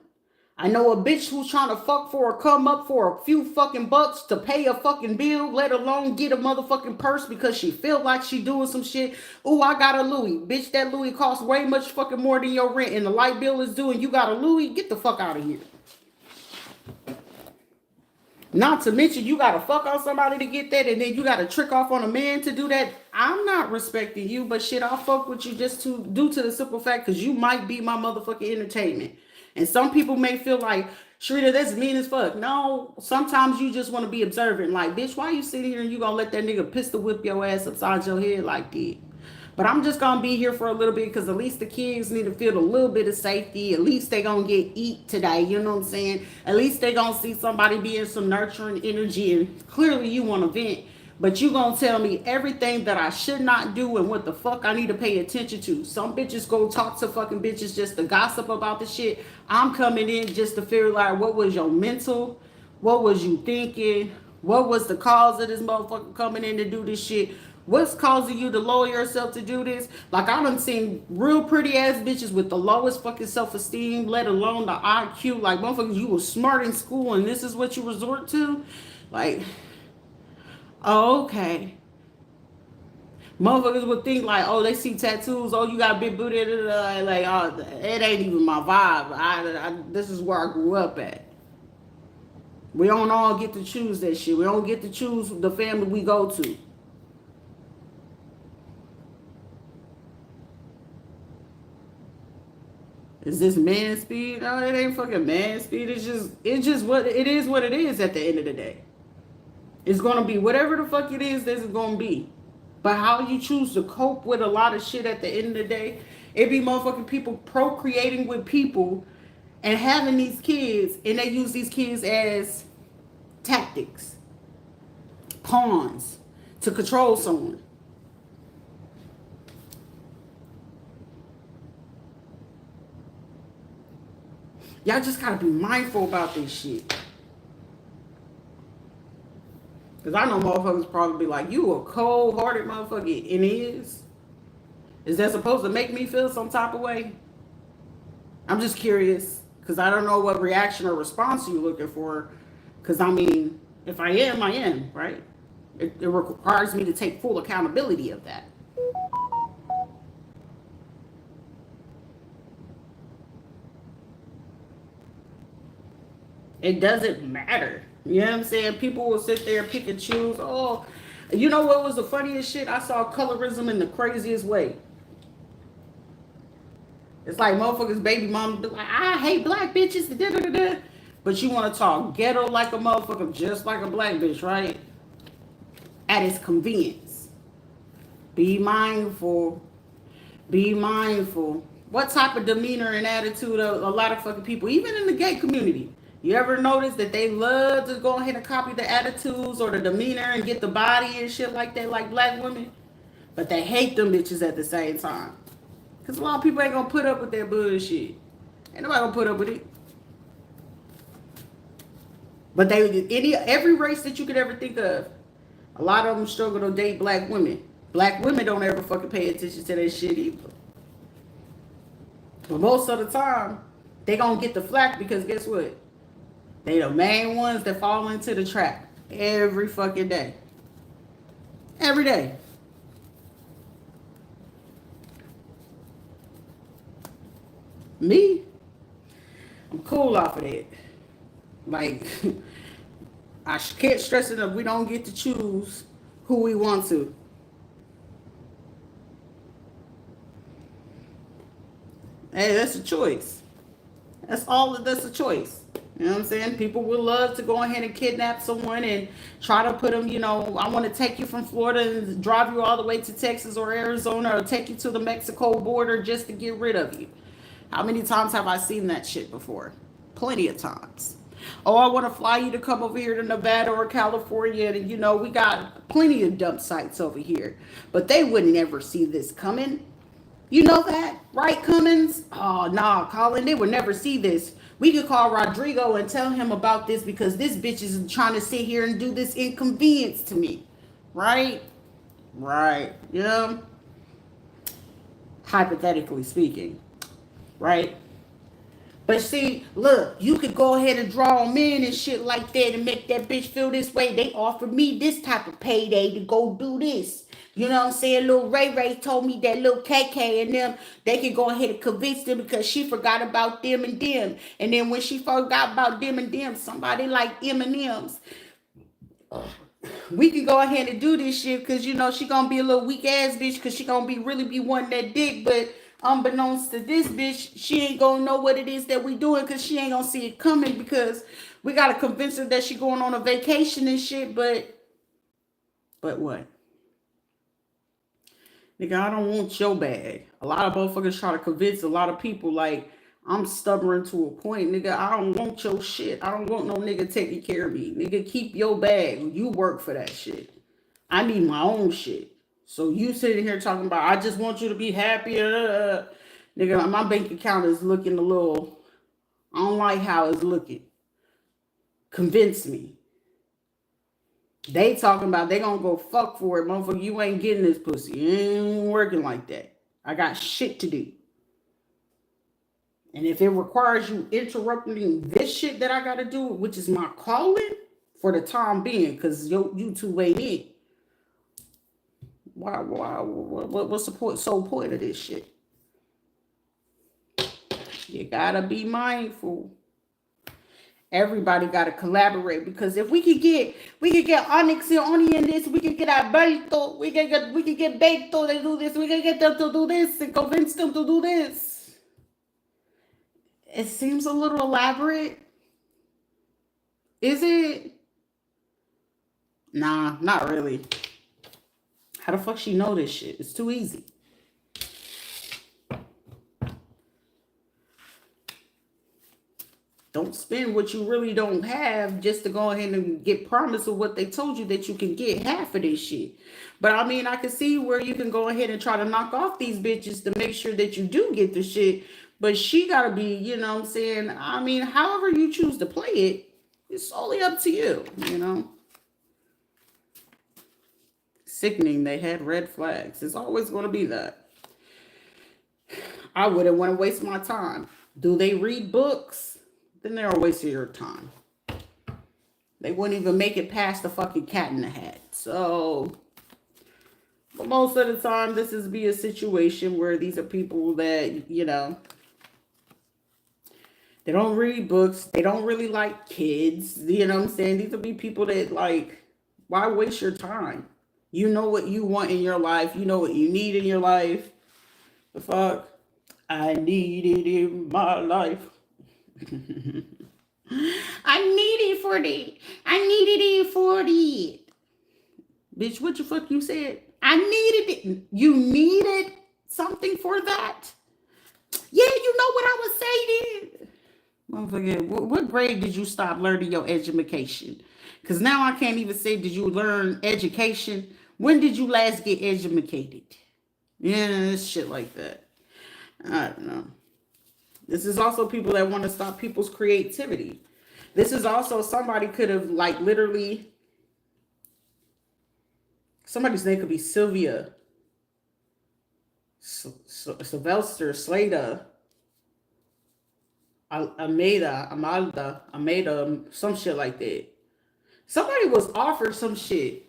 I know a bitch who's trying to fuck for or come up for a few fucking bucks to pay a fucking bill, let alone get a motherfucking purse because she feel like she doing some shit. Ooh, I got a Louis. Bitch, that Louis costs way much fucking more than your rent and the light bill is due and you got a Louis. Get the fuck out of here. Not to mention you gotta fuck on somebody to get that and then you gotta trick off on a man to do that. I'm not respecting you, but shit, I'll fuck with you just to due to the simple fact because you might be my motherfucking entertainment. And some people may feel like, Shrita, that's mean as fuck. No, sometimes you just want to be observant. Like, bitch, why you sitting here and you gonna let that nigga pistol whip your ass upside your head like that? But I'm just gonna be here for a little bit because at least the kids need to feel a little bit of safety. At least they gonna get eat today. You know what I'm saying? At least they gonna see somebody being some nurturing energy. And clearly you want to vent, but you gonna tell me everything that I should not do and what the fuck I need to pay attention to. Some bitches go talk to fucking bitches just to gossip about the shit. I'm coming in just to figure out what was your mental, what was you thinking, what was the cause of this motherfucker coming in to do this shit. What's causing you to lower yourself to do this? Like I done seen real pretty ass bitches with the lowest fucking self-esteem, let alone the IQ. Like motherfuckers, you were smart in school and this is what you resort to? Like, oh, okay. Motherfuckers would think like, oh, they see tattoos. Oh, you got a big booty. Like, oh, it ain't even my vibe. This is where I grew up at. We don't all get to choose that shit. We don't get to choose the family we go to. Is this man speed? No, it ain't fucking man speed. It's just what it is. What it is at the end of the day. It's gonna be whatever the fuck it is. This is gonna be. But how you choose to cope with a lot of shit at the end of the day, it be motherfucking people procreating with people and having these kids, and they use these kids as tactics, pawns to control someone. Y'all just gotta be mindful about this shit. Because I know motherfuckers probably be like, you a cold-hearted motherfucker. And it is. Is that supposed to make me feel some type of way? I'm just curious. Because I don't know what reaction or response you're looking for. Because, I mean, if I am, right? It requires me to take full accountability of that. It doesn't matter. You know what I'm saying? People will sit there, pick and choose. Oh, you know what was the funniest shit? I saw colorism in the craziest way. It's like motherfuckers' baby mom be like, I hate black bitches. Da, da, da, da. But you want to talk ghetto like a motherfucker, just like a black bitch, right? At its convenience. Be mindful. Be mindful. What type of demeanor and attitude a lot of fucking people, even in the gay community, you ever notice that they love to go ahead and copy the attitudes or the demeanor and get the body and shit like that, like black women? But they hate them bitches at the same time. Because a lot of people ain't going to put up with that bullshit. Ain't nobody going to put up with it. But every race that you could ever think of, a lot of them struggle to date black women. Black women don't ever fucking pay attention to that shit either. But most of the time, they gonna get the flack because guess what? They the main ones that fall into the trap every fucking day. Every day. Me? I'm cool off of that. Like, I can't stress enough, we don't get to choose who we want to. Hey, that's a choice. That's a choice. You know what I'm saying? People would love to go ahead and kidnap someone and try to put them, I want to take you from Florida and drive you all the way to Texas or Arizona or take you to the Mexico border just to get rid of you. How many times have I seen that shit before? Plenty of times. Oh, I want to fly you to come over here to Nevada or California. And, we got plenty of dump sites over here. But they wouldn't ever see this coming. You know that, right, Cummins? Oh, nah, Colin, they would never see this. We could call Rodrigo and tell him about this because this bitch is trying to sit here and do this inconvenience to me. Right? Right. Yeah. Hypothetically speaking. Right? But see, look, you could go ahead and draw them in and shit like that and make that bitch feel this way. They offered me this type of payday to go do this. You know what I'm saying? Little Ray told me that little KK and them, they could go ahead and convince them because she forgot about them and them. And then when she forgot about them and them, somebody like M&M's, we could go ahead and do this shit because, she going to be a little weak ass bitch because she going to really be wanting that dick. But unbeknownst to this bitch, she ain't going to know what it is that we doing because she ain't going to see it coming because we got to convince her that she going on a vacation and shit. But what? Nigga, I don't want your bag. A lot of motherfuckers try to convince a lot of people like I'm stubborn to a point. Nigga, I don't want your shit. I don't want no nigga taking care of me. Nigga, keep your bag. You work for that shit. I need my own shit. So you sitting here talking about, I just want you to be happy. Nigga, my bank account is looking a little, I don't like how it's looking. Convince me. They talking about they gonna go fuck for it, motherfucker. You ain't getting this pussy. It ain't working like that. I got shit to do. And if it requires you interrupting this shit that I gotta do, which is my calling for the time being, because you two ain't in. What's the sole point of this shit? You gotta be mindful. Everybody got to collaborate because if we could get Onyx and Oni in this, we could get Alberto, we could get Beto to do this, we could get them to do this and convince them to do this. It seems a little elaborate. Is it? Nah, not really. How the fuck she know this shit? It's too easy. Don't spend what you really don't have just to go ahead and get promise of what they told you that you can get half of this shit. But I mean, I can see where you can go ahead and try to knock off these bitches to make sure that you do get the shit. But she gotta be, you know what I'm saying? I mean, however you choose to play it, it's solely up to you, you know? Sickening, they had red flags. It's always gonna be that. I wouldn't want to waste my time. Do they read books? Then they're a waste of your time. They wouldn't even make it past the fucking Cat in the Hat. So, but most of the time, this is be a situation where these are people that, you know, they don't read books. They don't really like kids. You know what I'm saying? These will be people that, like, why waste your time? You know what you want in your life. You know what you need in your life. The fuck? I need it in my life. I need it for the. I needed it for the. Bitch, what the fuck you said? I needed it. You needed something for that? Yeah, you know what I was saying. Motherfucker, what grade did you stop learning your education? Because now I can't even say, did you learn education? When did you last get educated? Yeah, shit like that. I don't know. This is also people that want to stop people's creativity. This is also somebody could have, like, literally, somebody's name could be Sylvia, Sylvester, Slater, Amada, some shit like that. Somebody was offered some shit.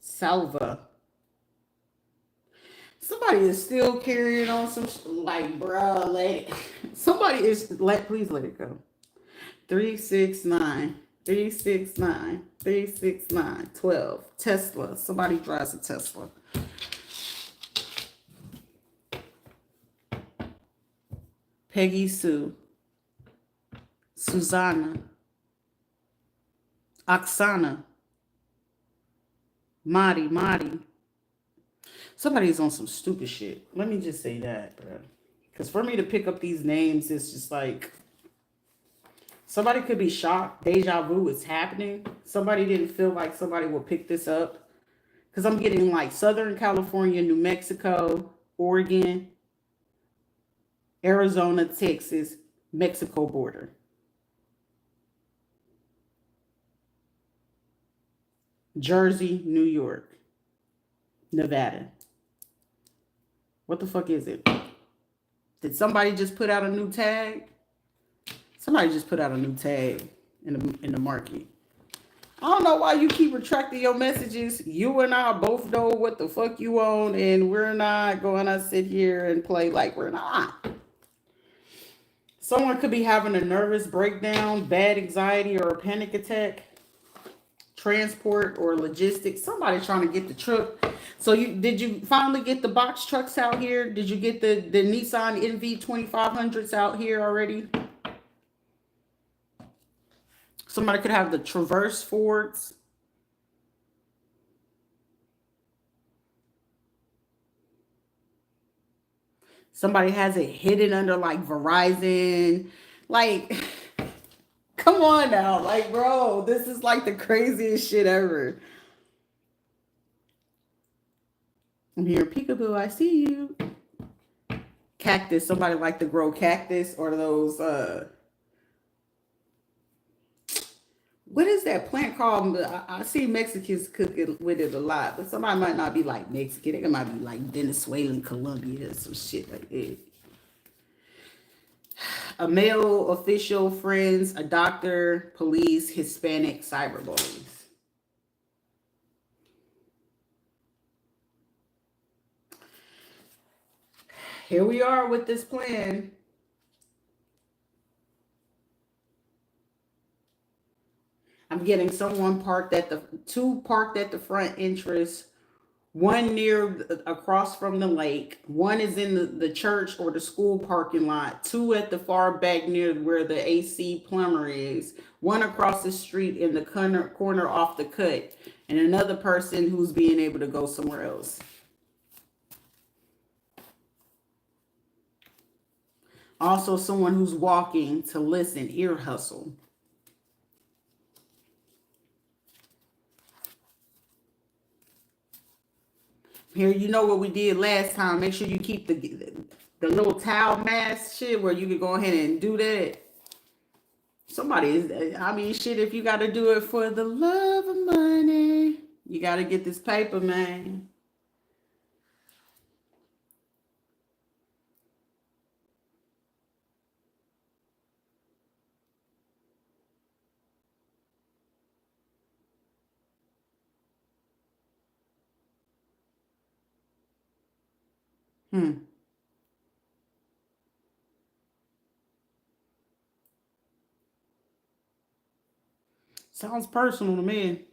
Salva. Somebody is still carrying on some like, bruh, let it. Somebody is please let it go. 369, 369, 369, 12. Tesla. Somebody drives a Tesla. Peggy Sue. Susanna. Oksana. Marty. Somebody's on some stupid shit. Let me just say that, bro. Because for me to pick up these names, it's just like, somebody could be shocked. Deja vu is happening. Somebody didn't feel like somebody will pick this up. Because I'm getting like Southern California, New Mexico, Oregon, Arizona, Texas, Mexico border. Jersey, New York, Nevada. What the fuck is it? Did somebody just put out a new tag? Somebody just put out a new tag in the market. I don't know why you keep retracting your messages. You and I both know what the fuck you own, and we're not going to sit here and play like we're not. Someone could be having a nervous breakdown, bad anxiety, or a panic attack. Transport or logistics. Somebody trying to get the truck. So did you finally get the box trucks out here? Did you get the Nissan NV 2500s out here already? Somebody could have the Traverse Fords. Somebody has it hidden under like Verizon. Like, come on now. Like, bro, this is like the craziest shit ever. I'm here, peekaboo, I see you. Cactus. Somebody like to grow cactus or those, what is that plant called? I see Mexicans cooking with it a lot, but somebody might not be like Mexican. It might be like Venezuelan, Colombia, or some shit like that. A male official, friends, a doctor, police, Hispanic, cyberbullies. Here we are with this plan. I'm getting someone parked at the two parked at the front entrance, one near across from the lake, one is in the church or the school parking lot, two at the far back near where the AC plumber is, one across the street in the corner off the cut, and another person who's being able to go somewhere else. Also, someone who's walking to listen, ear hustle. Here, you know what we did last time. Make sure you keep the little towel mask shit where you can go ahead and do that. Somebody is, I mean, shit, if you got to do it for the love of money, you got to get this paper, man. Sounds personal to me.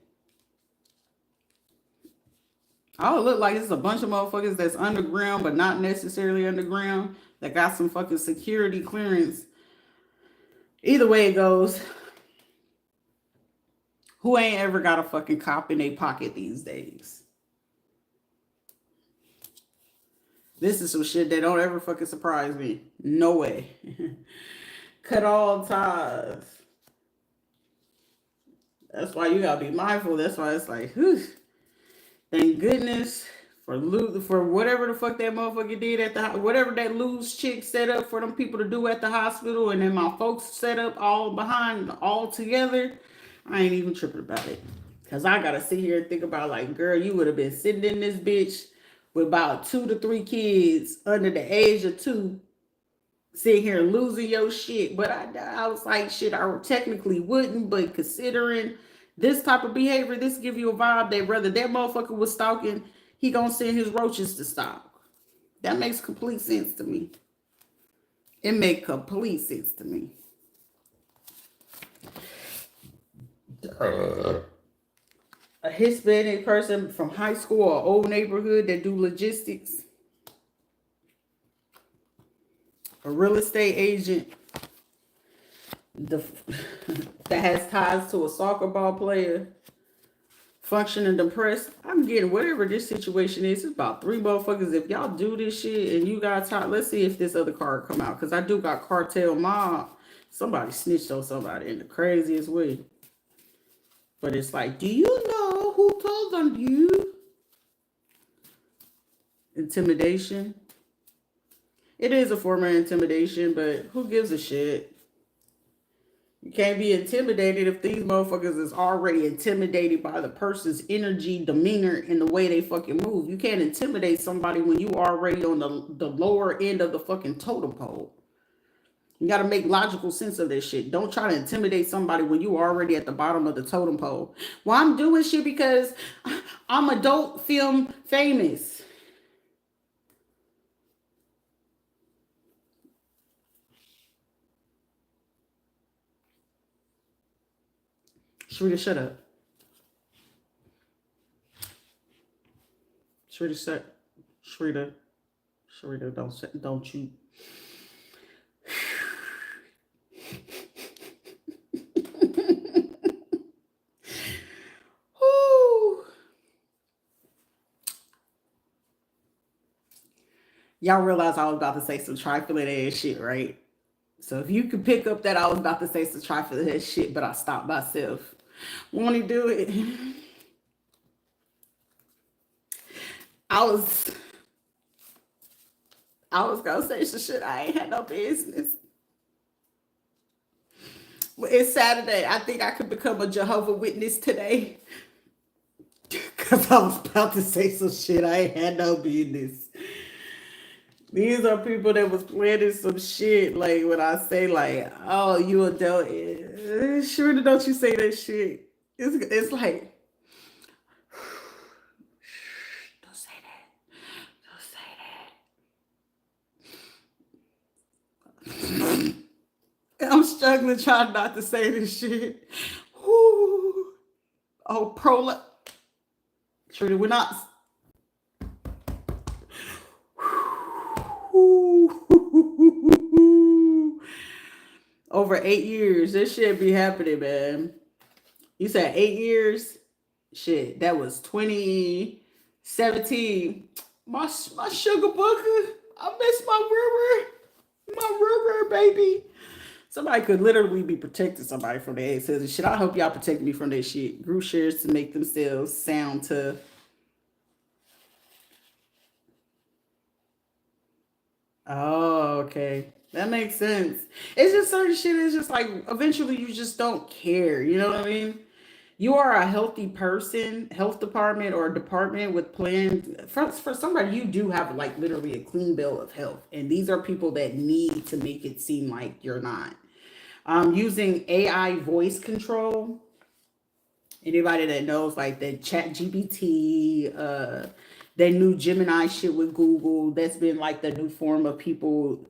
Oh, it look like it's a bunch of motherfuckers that's underground, but not necessarily underground, that got some fucking security clearance. Either way it goes, who ain't ever got a fucking cop in their pocket these days? This is some shit that don't ever fucking surprise me. No way. Cut all ties. That's why you gotta be mindful. That's why it's like, whew. Thank goodness for whatever the fuck that motherfucker did at the whatever that loose chick set up for them people to do at the hospital, and then my folks set up all behind all together. I ain't even tripping about it, cause I gotta sit here and think about like, girl, you would have been sitting in this bitch with about 2 to 3 kids under the age of 2, sitting here losing your shit. But I was like, shit, I technically wouldn't, but considering this type of behavior, this give you a vibe that whether that motherfucker was stalking, he gonna send his roaches to stalk. That makes complete sense to me. It make complete sense to me. A Hispanic person from high school or old neighborhood that do logistics. A real estate agent that has ties to a soccer ball player, functioning depressed. I'm getting whatever this situation is. It's about 3 motherfuckers. If y'all do this shit and you got time, let's see if this other card come out, because I do got cartel mob. Somebody snitched on somebody in the craziest way. But it's like, do you know who told on you? Intimidation. It is a form of intimidation, but who gives a shit? You can't be intimidated if these motherfuckers is already intimidated by the person's energy, demeanor, and the way they fucking move. You can't intimidate somebody when you already on the lower end of the fucking totem pole. You got to make logical sense of this shit. Don't try to intimidate somebody when you already at the bottom of the totem pole. Well, I'm doing shit because I'm adult film famous. Shrita, shut up. Shrita, don't you. Y'all realize I was about to say some trifling ass shit, right? So if you could pick up that I was about to say some trifling ass shit, but I stopped myself. Want to do it? I was gonna say some shit I ain't had no business. It's Saturday. I think I could become a Jehovah Witness today. Because I was about to say some shit I ain't had no business. These are people that was planning some shit. Like when I say like, oh, you adult. Sure, don't you say that shit. It's like, don't say that. Don't say that. I'm struggling trying not to say this shit. Whew. Oh, Rita, we're not. Over 8 years. This shit be happening, man. You said 8 years? Shit, that was 2017. My sugar booker. I miss my river, baby. Somebody could literally be protecting somebody from their ex husband. Shit, I hope y'all protect me from that shit. Group shares to make themselves sound to. Oh, okay. That makes sense. It's just certain shit. It's just like eventually you just don't care. You know what I mean? You are a healthy person, health department or a department with plans. For somebody, you do have like literally a clean bill of health. And these are people that need to make it seem like you're not. Using AI voice control. Anybody that knows like the chat GPT, that new Gemini shit with Google, that's been like the new form of people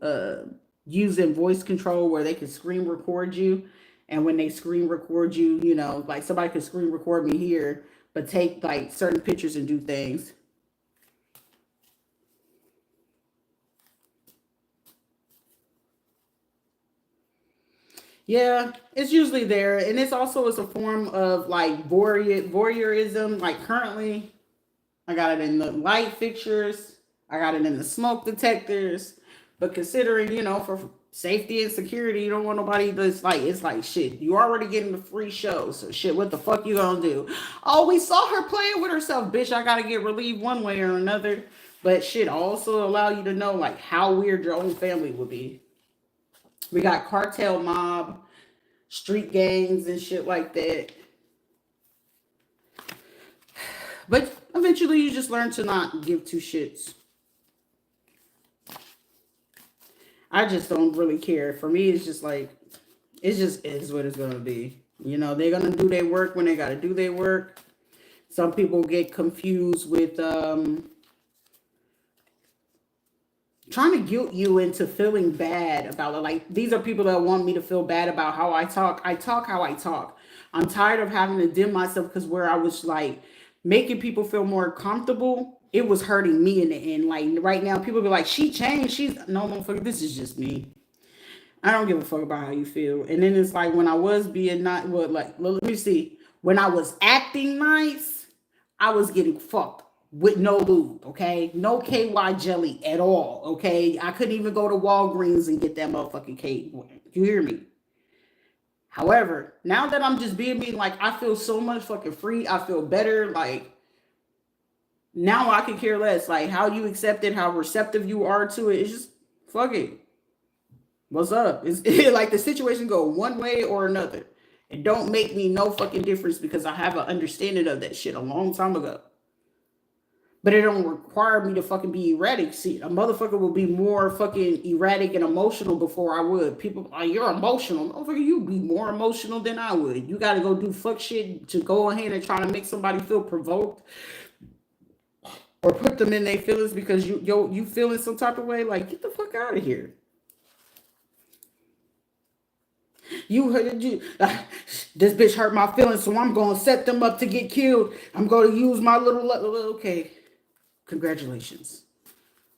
using voice control where they can screen record you. And when they screen record you, you know, like somebody could screen record me here, but take like certain pictures and do things. Yeah, it's usually there. And it's also as a form of like voyeurism. Like currently, I got it in the light fixtures. I got it in the smoke detectors. But considering, you know, for safety and security, you don't want nobody that's like, it's like, shit, you already getting the free show. So shit, what the fuck you gonna do? Oh, we saw her playing with herself. Bitch, I gotta get relieved one way or another. But shit, also allow you to know like how weird your own family would be. We got cartel mob, street gangs and shit like that. But eventually you just learn to not give two shits. I just don't really care. For me, it's just like, it just is what it's going to be. You know, they're going to do their work when they got to do their work. Some people get confused with trying to guilt you into feeling bad about it. Like, these are people that want me to feel bad about how I talk. I talk how I talk. I'm tired of having to dim myself because where I was like making people feel more comfortable, it was hurting me in the end. Like right now, people be like, she changed. She's no motherfucker. This is just me. I don't give a fuck about how you feel. And then it's like when I was being not well, like let me see. When I was acting nice, I was getting fucked with no lube, okay? No KY jelly at all, okay? I couldn't even go to Walgreens and get that motherfucking cake. You hear me? However, now that I'm just being me, like I feel so much fucking free. I feel better. Like now I can care less. Like how you accept it, how receptive you are to it. It's just fuck it. What's up? It's like the situation go one way or another. It don't make me no fucking difference because I have an understanding of that shit a long time ago. But it don't require me to fucking be erratic. See, a motherfucker will be more fucking erratic and emotional before I would. People are, you're emotional. Motherfucker, you be more emotional than I would. You got to go do fuck shit to go ahead and try to make somebody feel provoked or put them in their feelings because you feeling some type of way. Like, get the fuck out of here. You heard you. This bitch hurt my feelings, so I'm gonna set them up to get killed. I'm gonna use my little. Okay, congratulations.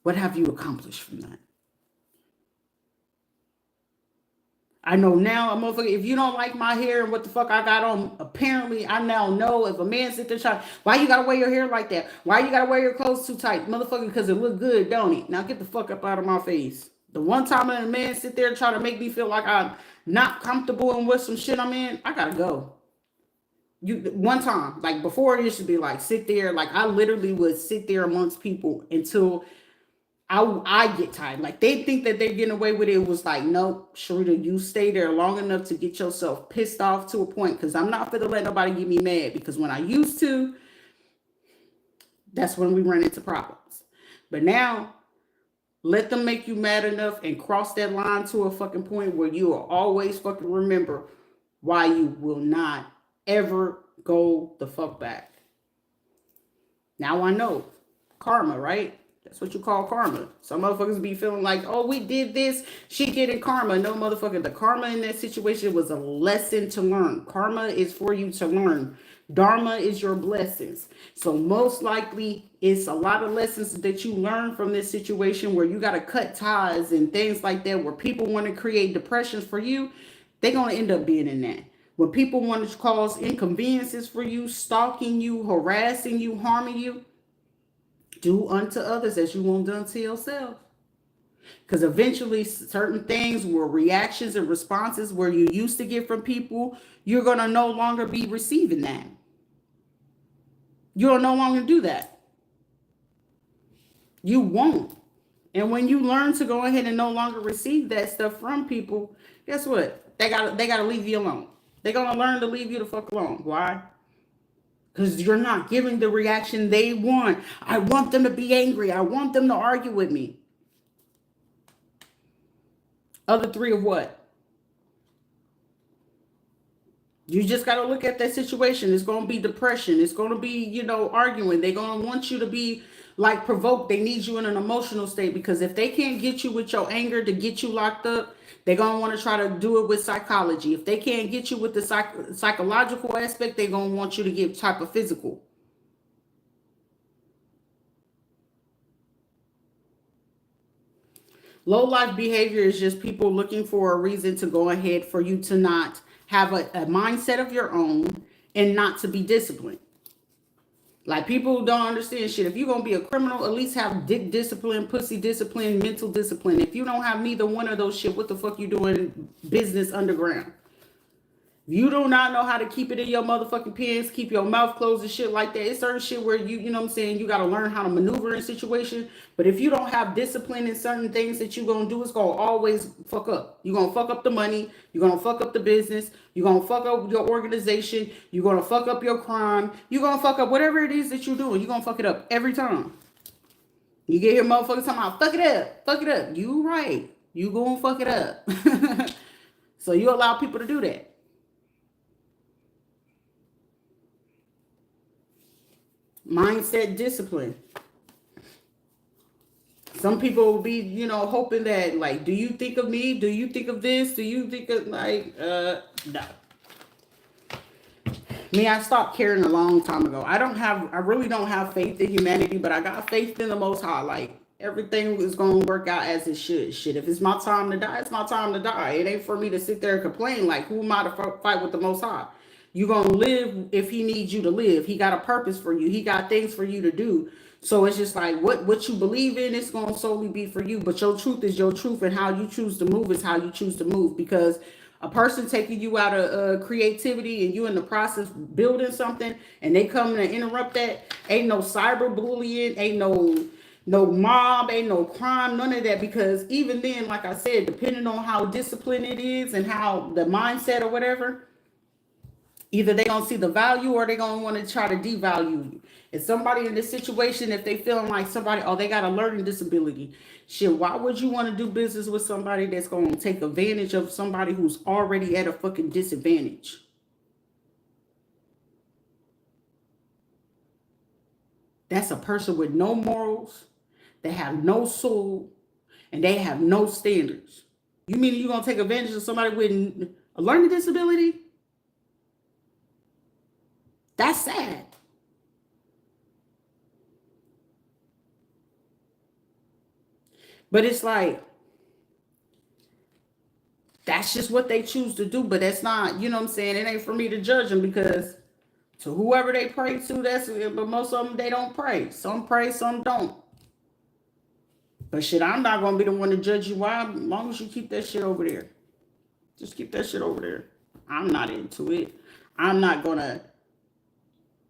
What have you accomplished from that? I know now, motherfucker, if you don't like my hair and what the fuck I got on, apparently I now know if a man sit there trying, why you gotta wear your hair like that? Why you gotta wear your clothes too tight? Motherfucker, because it look good, don't it? Now get the fuck up out of my face. The one time a man sit there trying to make me feel like I'm not comfortable in what some shit I'm in, I gotta go. You one time, like before it used to be like sit there, like I literally would sit there amongst people until I get tired. Like they think that they're getting away with it. It was like, nope, Sharita, you stay there long enough to get yourself pissed off to a point because I'm not gonna let nobody get me mad because when I used to, that's when we run into problems. But now, let them make you mad enough and cross that line to a fucking point where you will always fucking remember why you will not ever go the fuck back. Now I know. Karma, right? That's what you call karma. Some motherfuckers be feeling like, oh, we did this, she getting karma. No, motherfucker, the karma in that situation was a lesson to learn. Karma is for you to learn. Dharma is your blessings. So most likely it's a lot of lessons that you learn from this situation where you got to cut ties and things like that, where people want to create depressions for you. They're going to end up being in that. When people want to cause inconveniences for you, stalking you, harassing you, harming you, do unto others as you want done to yourself. Because eventually certain things were reactions and responses where you used to get from people, you're going to no longer be receiving that. You'll no longer do that. You won't. And when you learn to go ahead and no longer receive that stuff from people, guess what? They gotta leave you alone. They're gonna learn to leave you the fuck alone. Why? Because you're not giving the reaction they want. I want them to be angry. I want them to argue with me. Other three of what? You just got to look at that situation. It's going to be depression. It's going to be, arguing. They're going to want you to be like provoked. They need you in an emotional state, because if they can't get you with your anger to get you locked up, they're going to want to try to do it with psychology. If they can't get you with the psychological aspect, they're going to want you to get type of physical. Low life behavior is just people looking for a reason to go ahead for you to not have a mindset of your own and not to be disciplined. Like, people don't understand shit. If you're going to be a criminal, at least have dick discipline, pussy discipline, mental discipline. If you don't have neither one of those shit, what the fuck you doing business underground? You do not know how to keep it in your motherfucking pants, keep your mouth closed and shit like that. It's certain shit where you know what I'm saying, you got to learn how to maneuver in situations. But if you don't have discipline in certain things that you're going to do, it's going to always fuck up. You're going to fuck up the money. You're going to fuck up the business. You're going to fuck up your organization. You're going to fuck up your crime. You're going to fuck up whatever it is that you're doing. You're going to fuck it up every time. You get here motherfuckers talking about, fuck it up, fuck it up. You right. You going to fuck it up. So you allow people to do that. Mindset, discipline. Some people will be, hoping that, like, do you think of me? Do you think of this? Do you think of, like, no. Me, I stopped caring a long time ago. I really don't have faith in humanity, but I got faith in the Most High. Like, everything is going to work out as it should. Shit, if it's my time to die, it's my time to die. It ain't for me to sit there and complain. Like, who am I to fight with the Most High? You're going to live if he needs you to live. He got a purpose for you. He got things for you to do. So it's just like, what you believe in, it's going to solely be for you. But your truth is your truth, and how you choose to move is how you choose to move. Because a person taking you out of creativity and you in the process building something, and they come and interrupt that, ain't no cyberbullying, ain't no mob, ain't no crime, none of that. Because even then, like I said, depending on how disciplined it is and how the mindset or whatever, either they gonna see the value or they gonna want to try to devalue you. If somebody in this situation, if they feeling like somebody, oh, they got a learning disability, shit, why would you want to do business with somebody that's gonna take advantage of somebody who's already at a fucking disadvantage? That's a person with no morals, they have no soul, and they have no standards. You mean you're gonna take advantage of somebody with a learning disability? That's sad. But it's like, that's just what they choose to do. But that's not, you know what I'm saying? It ain't for me to judge them, because to whoever they pray to, but most of them, they don't pray. Some pray, some don't. But shit, I'm not going to be the one to judge you. Why? As long as you keep that shit over there. Just keep that shit over there. I'm not into it. I'm not going to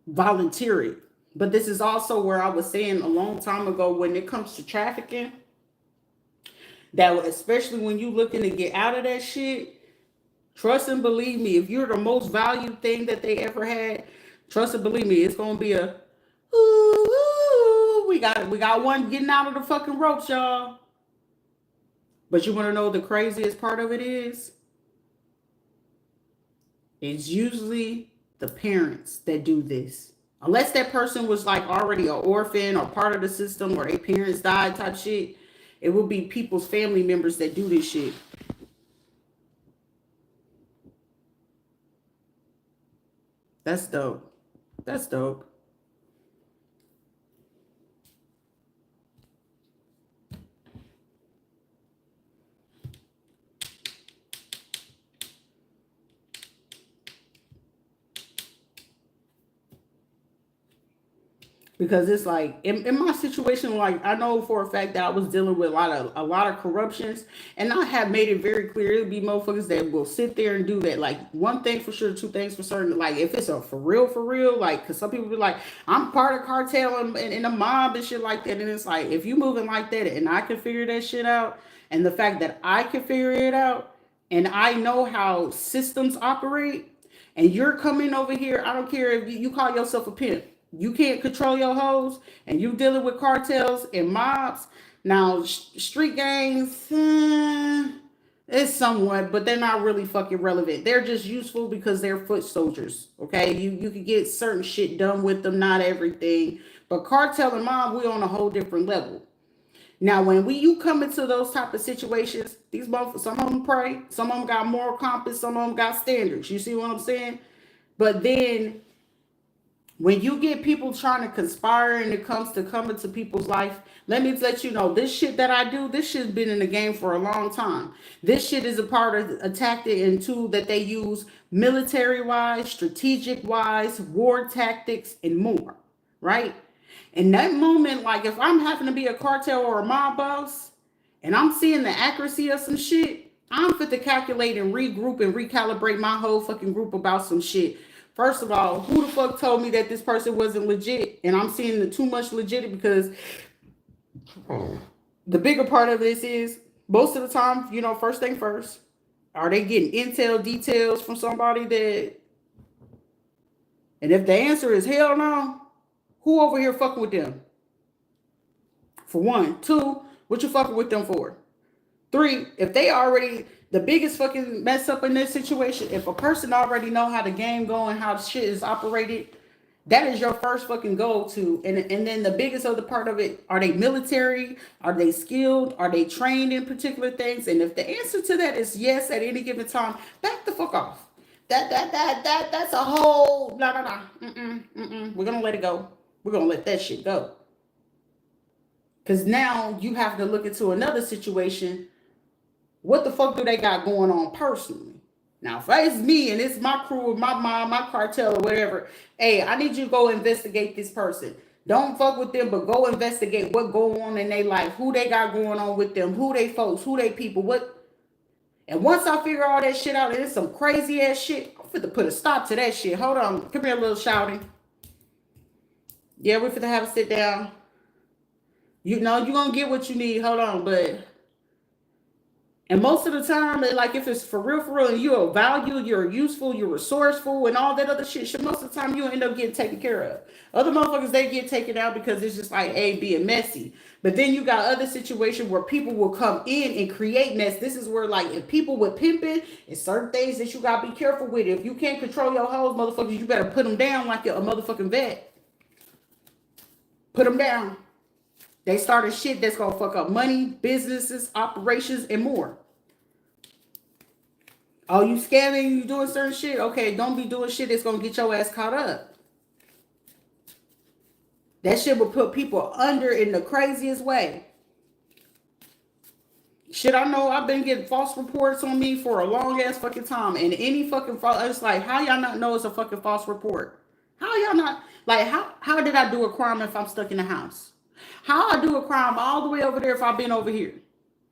volunteer it. But this is also where I was saying a long time ago, when it comes to trafficking, that especially when you looking to get out of that shit, trust and believe me, if you're the most valued thing that they ever had, trust and believe me, it's gonna be a ooh, we got one getting out of the fucking ropes, y'all. But you want to know the craziest part of it is? It's usually the parents that do this. Unless that person was like already an orphan or part of the system, or their parents died type shit, it will be people's family members that do this shit. That's dope. That's dope. Because it's like in my situation, like I know for a fact that I was dealing with a lot of corruptions, and I have made it very clear it'll be motherfuckers that will sit there and do that. Like one thing for sure, two things for certain. Like if it's a for real, like because some people be like, I'm part of cartel and a mob and shit like that, and it's like if you moving like that and I can figure that shit out, and the fact that I can figure it out, and I know how systems operate, and you're coming over here, I don't care if you call yourself a pimp. You can't control your hoes, and you dealing with cartels and mobs. Now, street gangs, it's somewhat, but they're not really fucking relevant. They're just useful because they're foot soldiers. Okay, you can get certain shit done with them, not everything. But cartel and mob, we on a whole different level. Now, when you come into those type of situations, these motherfuckers, some of them pray, some of them got moral compass, some of them got standards. You see what I'm saying? But then when you get people trying to conspire and it comes to coming to people's life, let me let you know this shit that I do, this shit's been in the game for a long time. This shit is a part of a tactic and tool that they use military wise, strategic wise, war tactics, and more. Right? In that moment, like if I'm having to be a cartel or a mob boss and I'm seeing the accuracy of some shit, I'm fit to calculate and regroup and recalibrate my whole fucking group about some shit. First of all, who the fuck told me that this person wasn't legit? And I'm seeing the too much legit because the bigger part of this is most of the time, first thing first, are they getting intel details from somebody that, and if the answer is hell no, who over here fucking with them? For one. Two, what you fucking with them for? Three, if they already the biggest fucking mess up in this situation, if a person already know how the game go and how the shit is operated, that is your first fucking goal to. And then the biggest other part of it, are they military? Are they skilled? Are they trained in particular things? And if the answer to that is yes at any given time, back the fuck off. That's a whole no. We're gonna let it go. We're gonna let that shit go. Cause now you have to look into another situation. What the fuck do they got going on personally? Now, if it's me and it's my crew, my mom, my cartel, or whatever, hey, I need you to go investigate this person. Don't fuck with them, but go investigate what go on in their life, who they got going on with them, who they folks, who they people, what. And once I figure all that shit out, and it's some crazy ass shit, I'm finna put a stop to that shit. Hold on, come here, a little shouting. Yeah, we're finna have a sit down. You know, you're gonna get what you need. Hold on, but. And most of the time, like if it's for real, and you're valued, you're useful, you're resourceful, and all that other shit, most of the time you end up getting taken care of. Other motherfuckers, they get taken out because it's just like, A, being messy. But then you got other situations where people will come in and create mess. This is where, like, if people with pimping, it's certain things that you gotta be careful with. If you can't control your hoes, motherfuckers, you better put them down like a motherfucking vet. Put them down. They started shit that's gonna fuck up money, businesses, operations, and more. Oh, you scamming, you doing certain shit? Okay, don't be doing shit that's gonna get your ass caught up. That shit will put people under in the craziest way. Shit, I know I've been getting false reports on me for a long ass fucking time. And any fucking false, it's like, how y'all not know it's a fucking false report? How y'all not, like, how did I do a crime if I'm stuck in the house? How I do a crime all the way over there if I've been over here?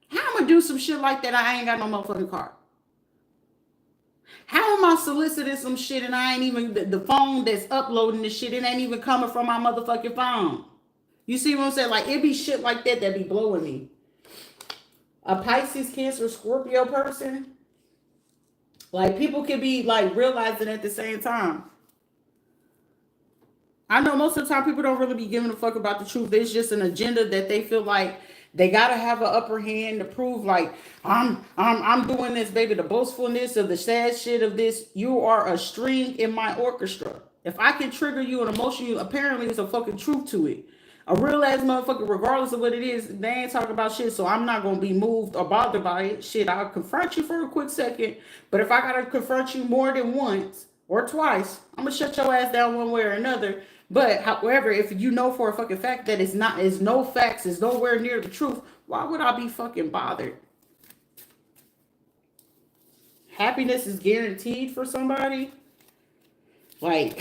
How am I gonna do some shit like that? I ain't got no motherfucking car. How am I soliciting some shit and I ain't even, the phone that's uploading this shit, it ain't even coming from my motherfucking phone? You see what I'm saying? Like, it be shit like that be blowing me. A Pisces, Cancer, Scorpio person, like, people can be, like, realizing at the same time. I know most of the time people don't really be giving a fuck about the truth. It's just an agenda that they feel like they gotta have an upper hand to prove, like, I'm doing this, baby. The boastfulness of the sad shit of this. You are a string in my orchestra. If I can trigger you and emotion you, apparently there's a fucking truth to it. A real ass motherfucker, regardless of what it is, they ain't talking about shit, so I'm not gonna be moved or bothered by it. Shit, I'll confront you for a quick second, but if I gotta confront you more than once, or twice. I'm gonna shut your ass down one way or another. But however, if you know for a fucking fact that it's not, is no facts, is nowhere near the truth, why would I be fucking bothered? Happiness is guaranteed for somebody. Like,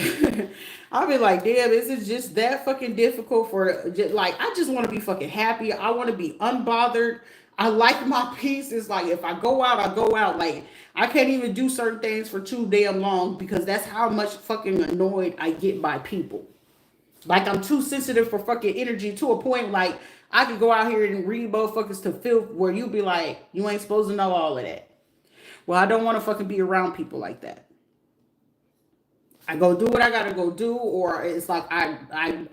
I'll be like, damn, is it just that fucking difficult for, just, like, I just want to be fucking happy. I want to be unbothered. I like my peace. It's like, if I go out, I go out. Like, I can't even do certain things for too damn long because that's how much fucking annoyed I get by people. Like, I'm too sensitive for fucking energy to a point, like, I could go out here and read motherfuckers to filth where you be like, you ain't supposed to know all of that. Well, I don't want to fucking be around people like that. I go do what I gotta go do, or it's like I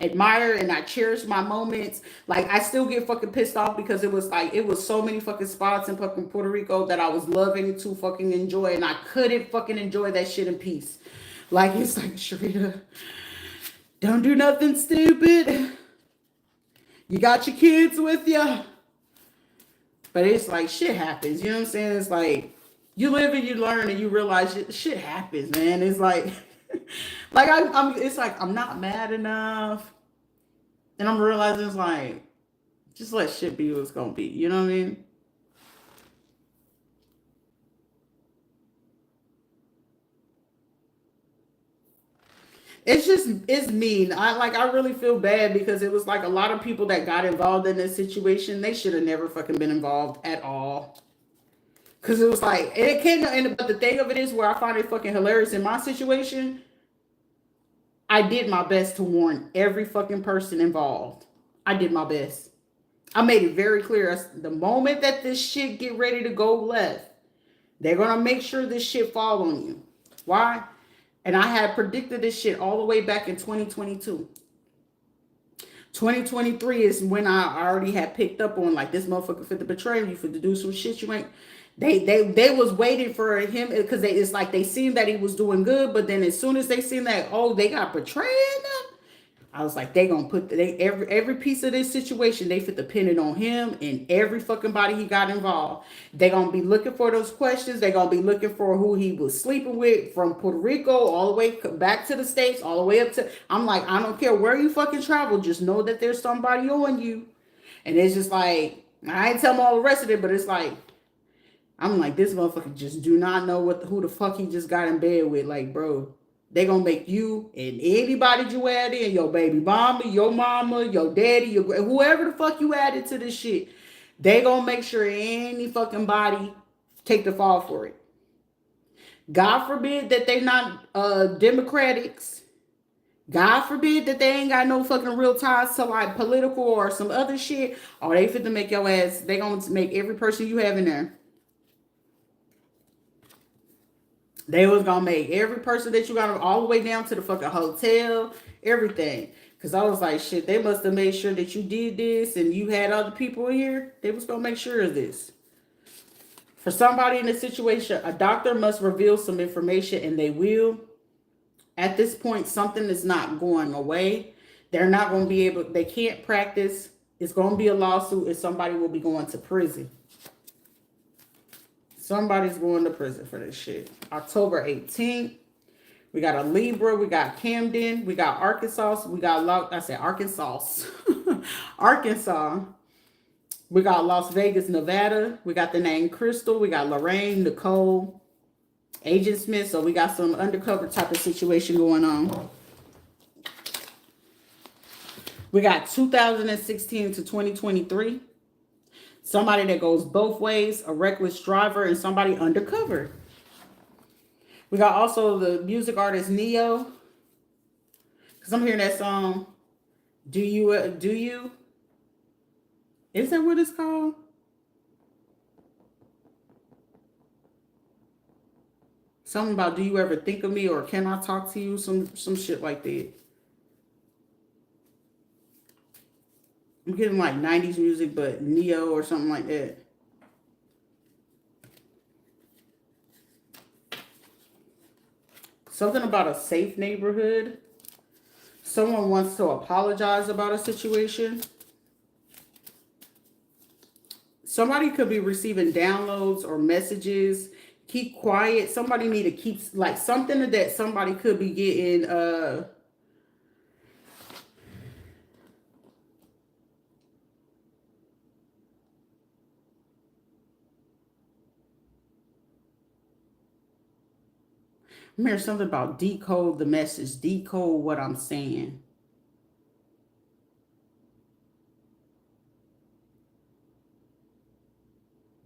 admire and I cherish my moments. Like, I still get fucking pissed off because it was so many fucking spots in fucking Puerto Rico that I was loving to fucking enjoy, and I couldn't fucking enjoy that shit in peace. Like, it's like, Sharita, don't do nothing stupid. You got your kids with you. But it's like, shit happens. You know what I'm saying? It's like, you live and you learn and you realize shit happens, man. It's like, like it's like I'm not mad enough. And I'm realizing it's like, just let shit be what it's gonna be. You know what I mean? It's mean. I really feel bad because it was like a lot of people that got involved in this situation, they should have never fucking been involved at all. Cause it was like, and it can't, and but the thing of it is where I find it fucking hilarious in my situation, I did my best to warn every fucking person involved. I did my best. I made it very clear. The moment that this shit get ready to go left, they're gonna make sure this shit fall on you. Why? And I had predicted this shit all the way back in 2022. 2023 is when I already had picked up on, like, this motherfucker fit to betray you, for to do some shit you ain't. They was waiting for him because it's like they seen that he was doing good, but then as soon as they seen that, oh, they got betrayed them, I was like, they gonna put every piece of this situation, they fit to pin it on him and every fucking body he got involved. They gonna be looking for those questions. They gonna be looking for who he was sleeping with from Puerto Rico all the way back to the States, all the way up to. I'm like, I don't care where you fucking travel, just know that there's somebody on you. And it's just like, I ain't tell them all the rest of it, but it's like, I'm like, this motherfucker just do not know who the fuck he just got in bed with. Like, bro, they gonna make you and anybody you add in, your baby mama, your mama, your daddy, whoever the fuck you added to this shit, they gonna make sure any fucking body take the fall for it. God forbid that they not Democrats. God forbid that they ain't got no fucking real ties to like political or some other shit. Or they fit to make your ass, they gonna make every person you have in there. They was gonna make every person that you got all the way down to the fucking hotel, everything. Cause I was like, shit, they must have made sure that you did this and you had other people in here. They was gonna make sure of this. For somebody in this situation, a doctor must reveal some information, and they will. At this point, something is not going away. They're not gonna be able, they can't practice. It's gonna be a lawsuit, and somebody will be going to prison. Somebody's going to prison for this shit. October 18th. We got a Libra. We got Camden. We got Arkansas. We got, Arkansas. Arkansas. We got Las Vegas, Nevada. We got the name Crystal. We got Lorraine, Nicole, Agent Smith. So we got some undercover type of situation going on. We got 2016 to 2023. Somebody that goes both ways, a reckless driver, and somebody undercover. We got also the music artist Neo. Because I'm hearing that song, Do You? Is that what it's called? Something about, do you ever think of me, or can I talk to you? Some shit like that. I'm getting like 90s music, but Neo or something like that. Something about a safe neighborhood. Someone wants to apologize about a situation. Somebody could be receiving downloads or messages Keep quiet. Somebody need to keep, like, something that somebody could be getting, I'm hearing something about decode the message, decode what I'm saying.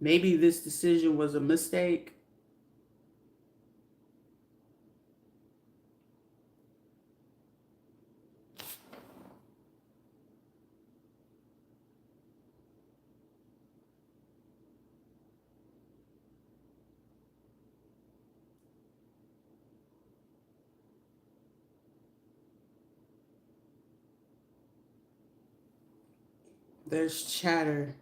Maybe this decision was a mistake. There's chatter.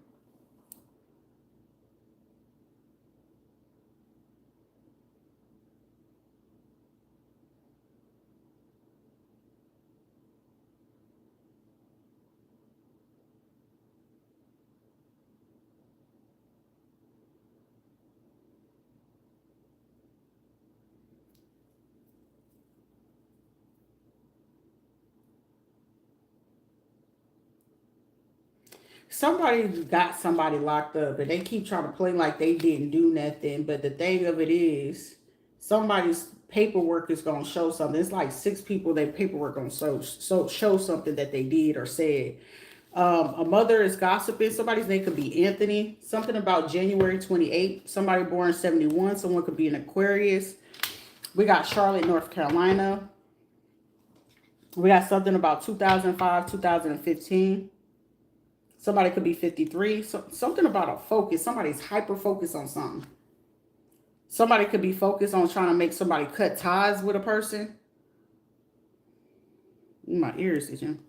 Somebody got somebody locked up and they keep trying to play like they didn't do nothing. But the thing of it is, somebody's paperwork is going to show something. It's like 6 people, their paperwork going to show something that they did or said. A mother is gossiping. Somebody's name could be Anthony. Something about January 28th. Somebody born 71. Someone could be an Aquarius. We got Charlotte, North Carolina. We got something about 2005, 2015. Somebody could be 53. So, something about a focus. Somebody's hyper focused on something. Somebody could be focused on trying to make somebody cut ties with a person. My ears itching.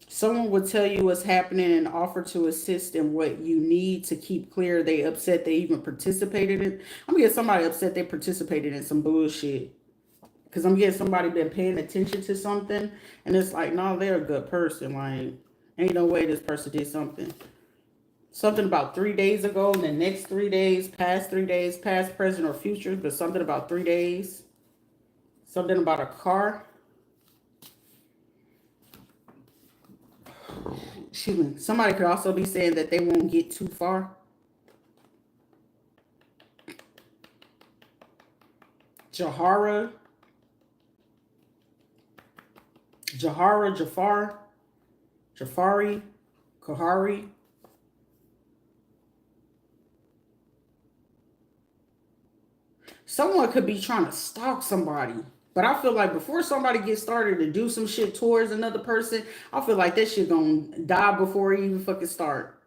Someone would tell you what's happening and offer to assist in what you need to keep clear. They upset they even participated in. I'm gonna get somebody upset they participated in some bullshit. Because I'm getting somebody been paying attention to something. And it's like, no, they're a good person. Like, ain't no way this person did something. Something about 3 days ago, and the next 3 days, past 3 days, past, present, or future. But something about 3 days. Something about a car. Excuse me. Somebody could also be saying that they won't get too far. Jahara, Jafar, Jafari, Kahari. Someone could be trying to stalk somebody. But I feel like before somebody gets started to do some shit towards another person, I feel like that shit gonna die before it even fucking start.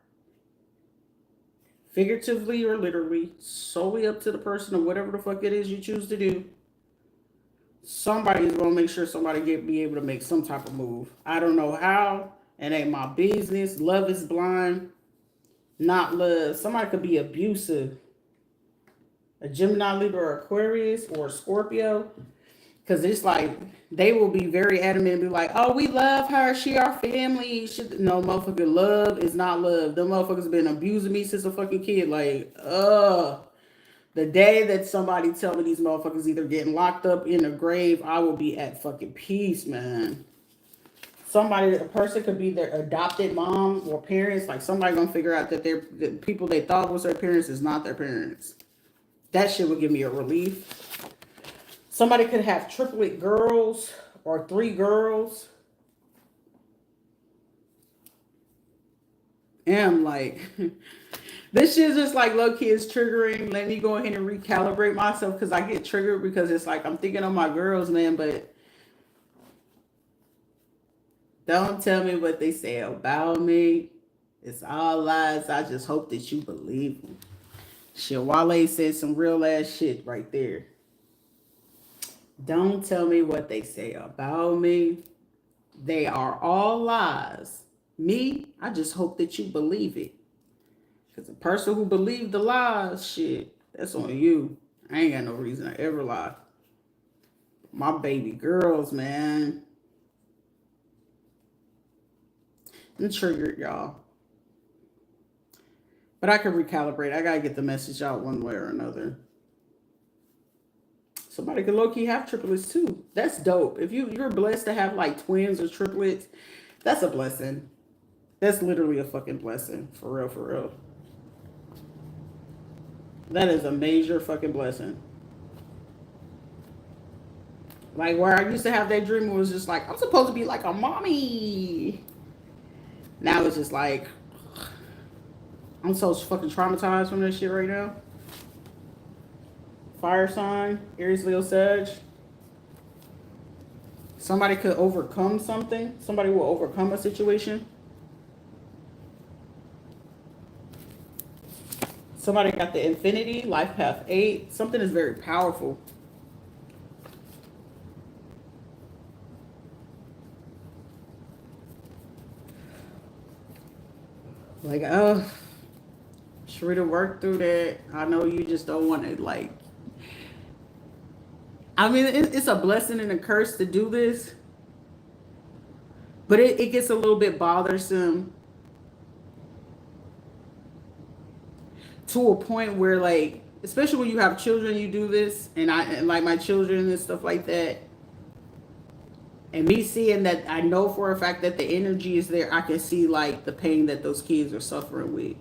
Figuratively or literally, solely up to the person or whatever the fuck it is you choose to do. Somebody's gonna make sure somebody be able to make some type of move. I don't know how. It ain't my business. Love is blind. Not love. Somebody could be abusive. A Gemini, Libra, or Aquarius, or Scorpio. Because it's like, they will be very adamant and be like, oh, we love her. She our family. No, motherfucker, love is not love. Them motherfuckers been abusing me since a fucking kid. Like, the day that somebody tell me these motherfuckers either getting locked up in a grave, I will be at fucking peace, man. A person could be their adopted mom or parents. Like, somebody gonna figure out that the people they thought was their parents is not their parents. That shit would give me a relief. Somebody could have triplet girls or 3 girls. And I'm like, this shit is just like low key is triggering. Let me go ahead and recalibrate myself because I get triggered because it's like I'm thinking of my girls, man. But don't tell me what they say about me. It's all lies. I just hope that you believe me. Shit, Wale said some real ass shit right there. Don't tell me what they say about me. They are all lies. Me, I just hope that you believe it. Because the person who believed the lies, shit, that's on you. I ain't got no reason to ever lie. My baby girls, man. I'm triggered, y'all. But I can recalibrate. I gotta get the message out one way or another. Somebody could low-key have triplets too. That's dope. If you're blessed to have like twins or triplets, that's a blessing. That's literally a fucking blessing. For real, for real. That is a major fucking blessing. Like where I used to have that dream, it was just like, I'm supposed to be like a mommy. Now it's just like, I'm so fucking traumatized from this shit right now. Fire sign, Aries, Leo, Sag. Somebody could overcome something. Somebody will overcome a situation. Somebody got the infinity, life path 8. Something is very powerful. Like, oh, Rita worked through that. I know you just don't want to, like, I mean, it's a blessing and a curse to do this. But it gets a little bit bothersome to a point where, like, especially when you have children, you do this. And like my children and stuff like that. And me seeing that, I know for a fact that the energy is there. I can see, like, the pain that those kids are suffering with.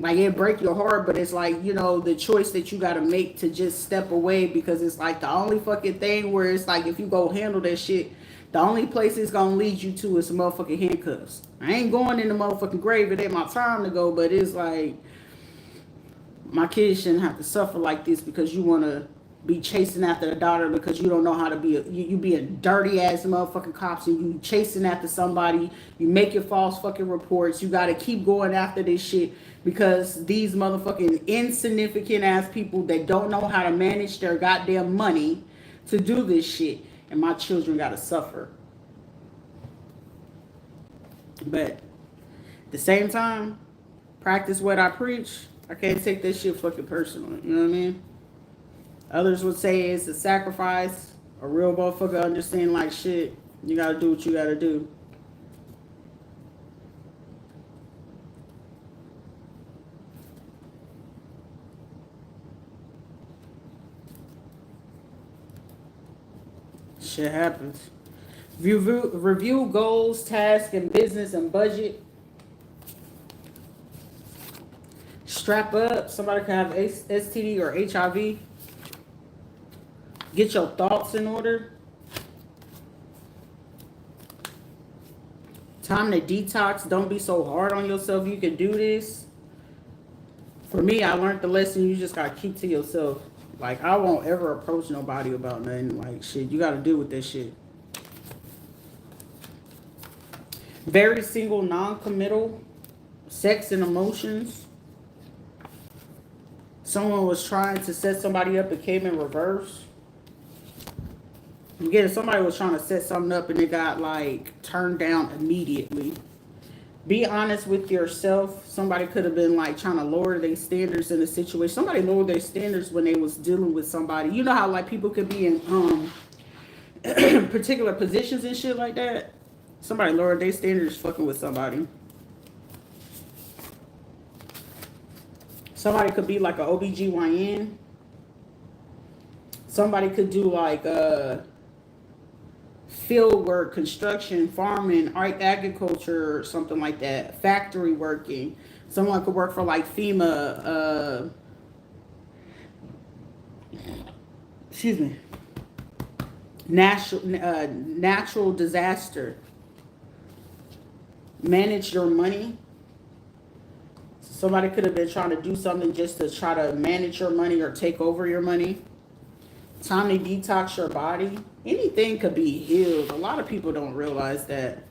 Like, it break your heart, but it's like, you know, the choice that you got to make to just step away, because it's like the only fucking thing where it's like, if you go handle that shit, the only place it's going to lead you to is some motherfucking handcuffs. I ain't going in the motherfucking grave. It ain't my time to go, but it's like, my kids shouldn't have to suffer like this because you want to be chasing after the daughter because you don't know how to be you being dirty ass motherfucking cops, and you chasing after somebody, you make your false fucking reports, you got to keep going after this shit because these motherfucking insignificant ass people that don't know how to manage their goddamn money to do this shit, and my children got to suffer. But at the same time, practice what I preach. I can't take this shit fucking personally, you know what I mean? Others would say it's a sacrifice. A real motherfucker understand like shit. You gotta do what you gotta do. Shit happens. Review goals, tasks, and business and budget. Strap up. Somebody can have STD or HIV. Get your thoughts in order. Time to detox. Don't be so hard on yourself. You can do this. For me, I learned the lesson. You just gotta keep to yourself. Like, I won't ever approach nobody about nothing. Like, shit, you gotta deal with that shit. Very single, non-committal. Sex and emotions. Someone was trying to set somebody up. It came in reverse. Again, somebody was trying to set something up and it got, like, turned down immediately. Be honest with yourself. Somebody could have been, like, trying to lower their standards in a situation. Somebody lowered their standards when they was dealing with somebody. You know how, like, people could be in particular positions and shit like that? Somebody lowered their standards fucking with somebody. Somebody could be like an OBGYN. Somebody could do like field work, construction, farming, agriculture, or something like that. Factory working. Someone could work for like FEMA. Excuse me. Natural disaster. Manage your money. Somebody could have been trying to do something just to try to manage your money or take over your money. Time to detox your body. Anything could be healed. A lot of people don't realize that.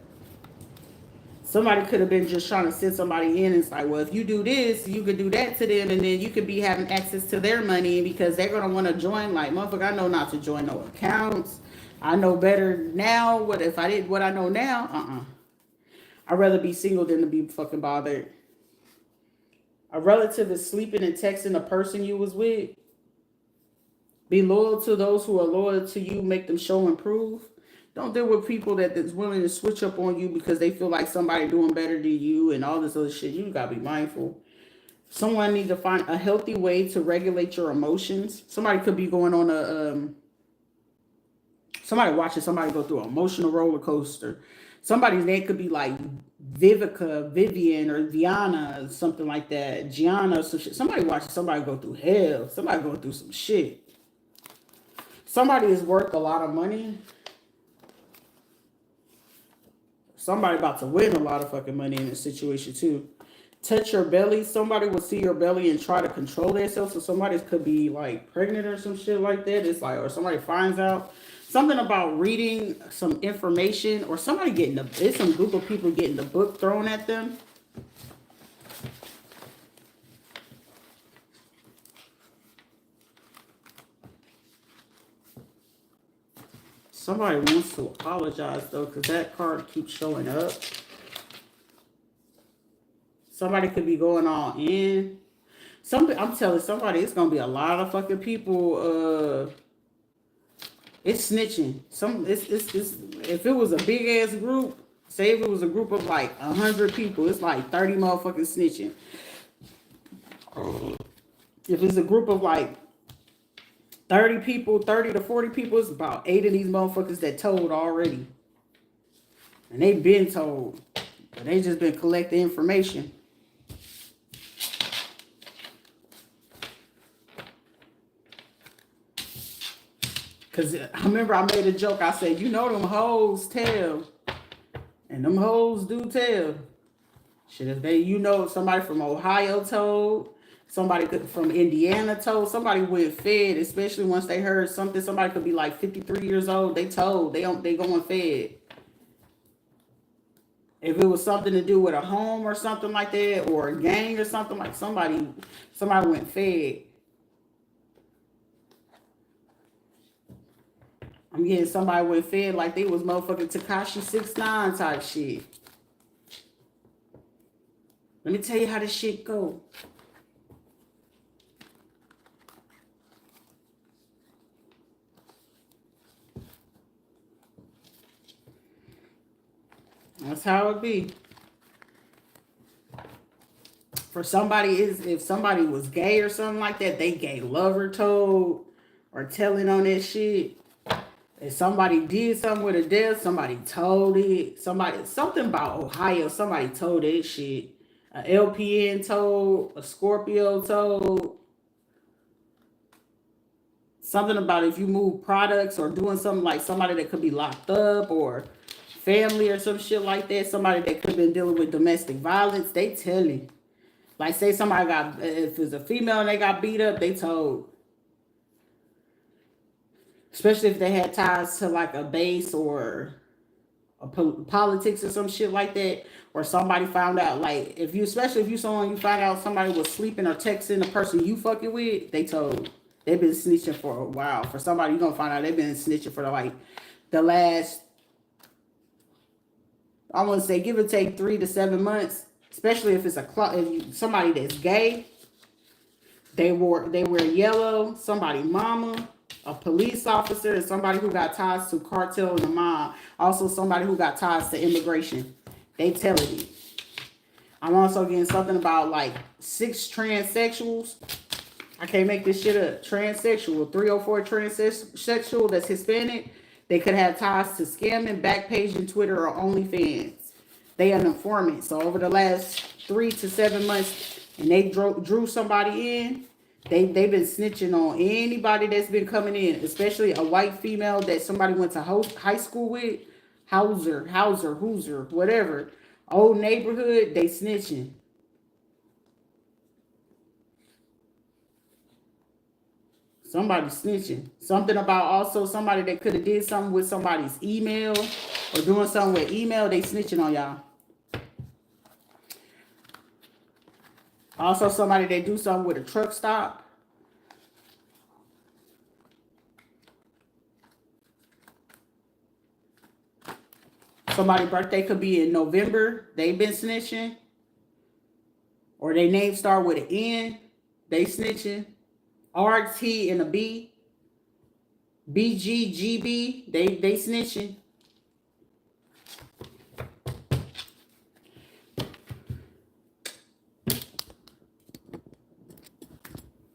Somebody could have been just trying to send somebody in and it's like, well, if you do this, you could do that to them, and then you could be having access to their money because they're going to want to join. Like, motherfucker, I know not to join no accounts. I know better now. What if I did what I know now? I'd rather be single than to be fucking bothered. A relative is sleeping and texting a person you was with. Be loyal to those who are loyal to you. Make them show and prove. Don't deal with people that's willing to switch up on you because they feel like somebody doing better than you and all this other shit. You gotta be mindful. Someone needs to find a healthy way to regulate your emotions. Somebody could be going on somebody watching somebody go through an emotional roller coaster. Somebody's name could be like Vivica, Vivian, or Viana, something like that. Gianna, some shit. Somebody watching somebody go through hell. Somebody going through some shit. Somebody is worth a lot of money. Somebody about to win a lot of fucking money in this situation too. Touch your belly. Somebody will see your belly and try to control themselves. So somebody could be like pregnant or some shit like that. It's like, or somebody finds out something about reading some information, or somebody getting it's some group of people getting the book thrown at them. Somebody wants to apologize though, because that card keeps showing up. Somebody could be going all in. I'm telling somebody, it's gonna be a lot of fucking people. It's snitching. If it was a big ass group, say if it was a group of like 100 people, it's like 30 motherfucking snitching. If it's a group of like 30 people, 30 to 40 people, it's about 8 of these motherfuckers that told already. And they've been told. But they just been collecting information. Because I remember I made a joke. I said, you know them hoes tell. And them hoes do tell. Shit, if they, you know, somebody from Ohio told. Somebody from Indiana told. Somebody went fed, especially once they heard something. Somebody could be like 53 years old. They told. They going fed. If it was something to do with a home or something like that, or a gang or something, like somebody went fed. I'm getting somebody went fed like they was motherfucking Tekashi 6ix9ine type shit. Let me tell you how this shit go. That's how it be. For somebody, if somebody was gay or something like that, they gay lover told or telling on that shit. If somebody did something with a death, somebody told it. Something about Ohio, somebody told that shit. A LPN told, a Scorpio told. Something about if you move products or doing something like somebody that could be locked up or family or some shit like that. Somebody that could have been dealing with domestic violence, they tell you. Like say somebody if it's a female and they got beat up, they told. Especially if they had ties to like a base or a politics or some shit like that. Or somebody found out, like, especially if you someone you find out somebody was sleeping or texting the person you fucking with, they told. They've been snitching for a while. For somebody, you're going to find out they've been snitching for the last, I want to say, give or take 3 to 7 months. Especially if it's somebody that's gay. They wear yellow. Somebody mama. A police officer. And somebody who got ties to cartel and the mob. Also somebody who got ties to immigration. They telling you. I'm also getting something about like 6 transsexuals. I can't make this shit up. Transsexual, 304 transsexual that's Hispanic. They could have ties to scamming, Backpage, Twitter, or OnlyFans. They an informant. So over the last 3 to 7 months, and they drew somebody in, they've been snitching on anybody that's been coming in, especially a white female that somebody went to high school with, Hooser, whatever. Old neighborhood, they snitching. Somebody snitching. Something about also somebody that could have did something with somebody's email or doing something with email, they snitching on y'all. Also somebody that do something with a truck stop. Somebody's birthday could be in November. They've been snitching. Or their name start with an N. They snitching. RT and a B. BGGB. They snitching.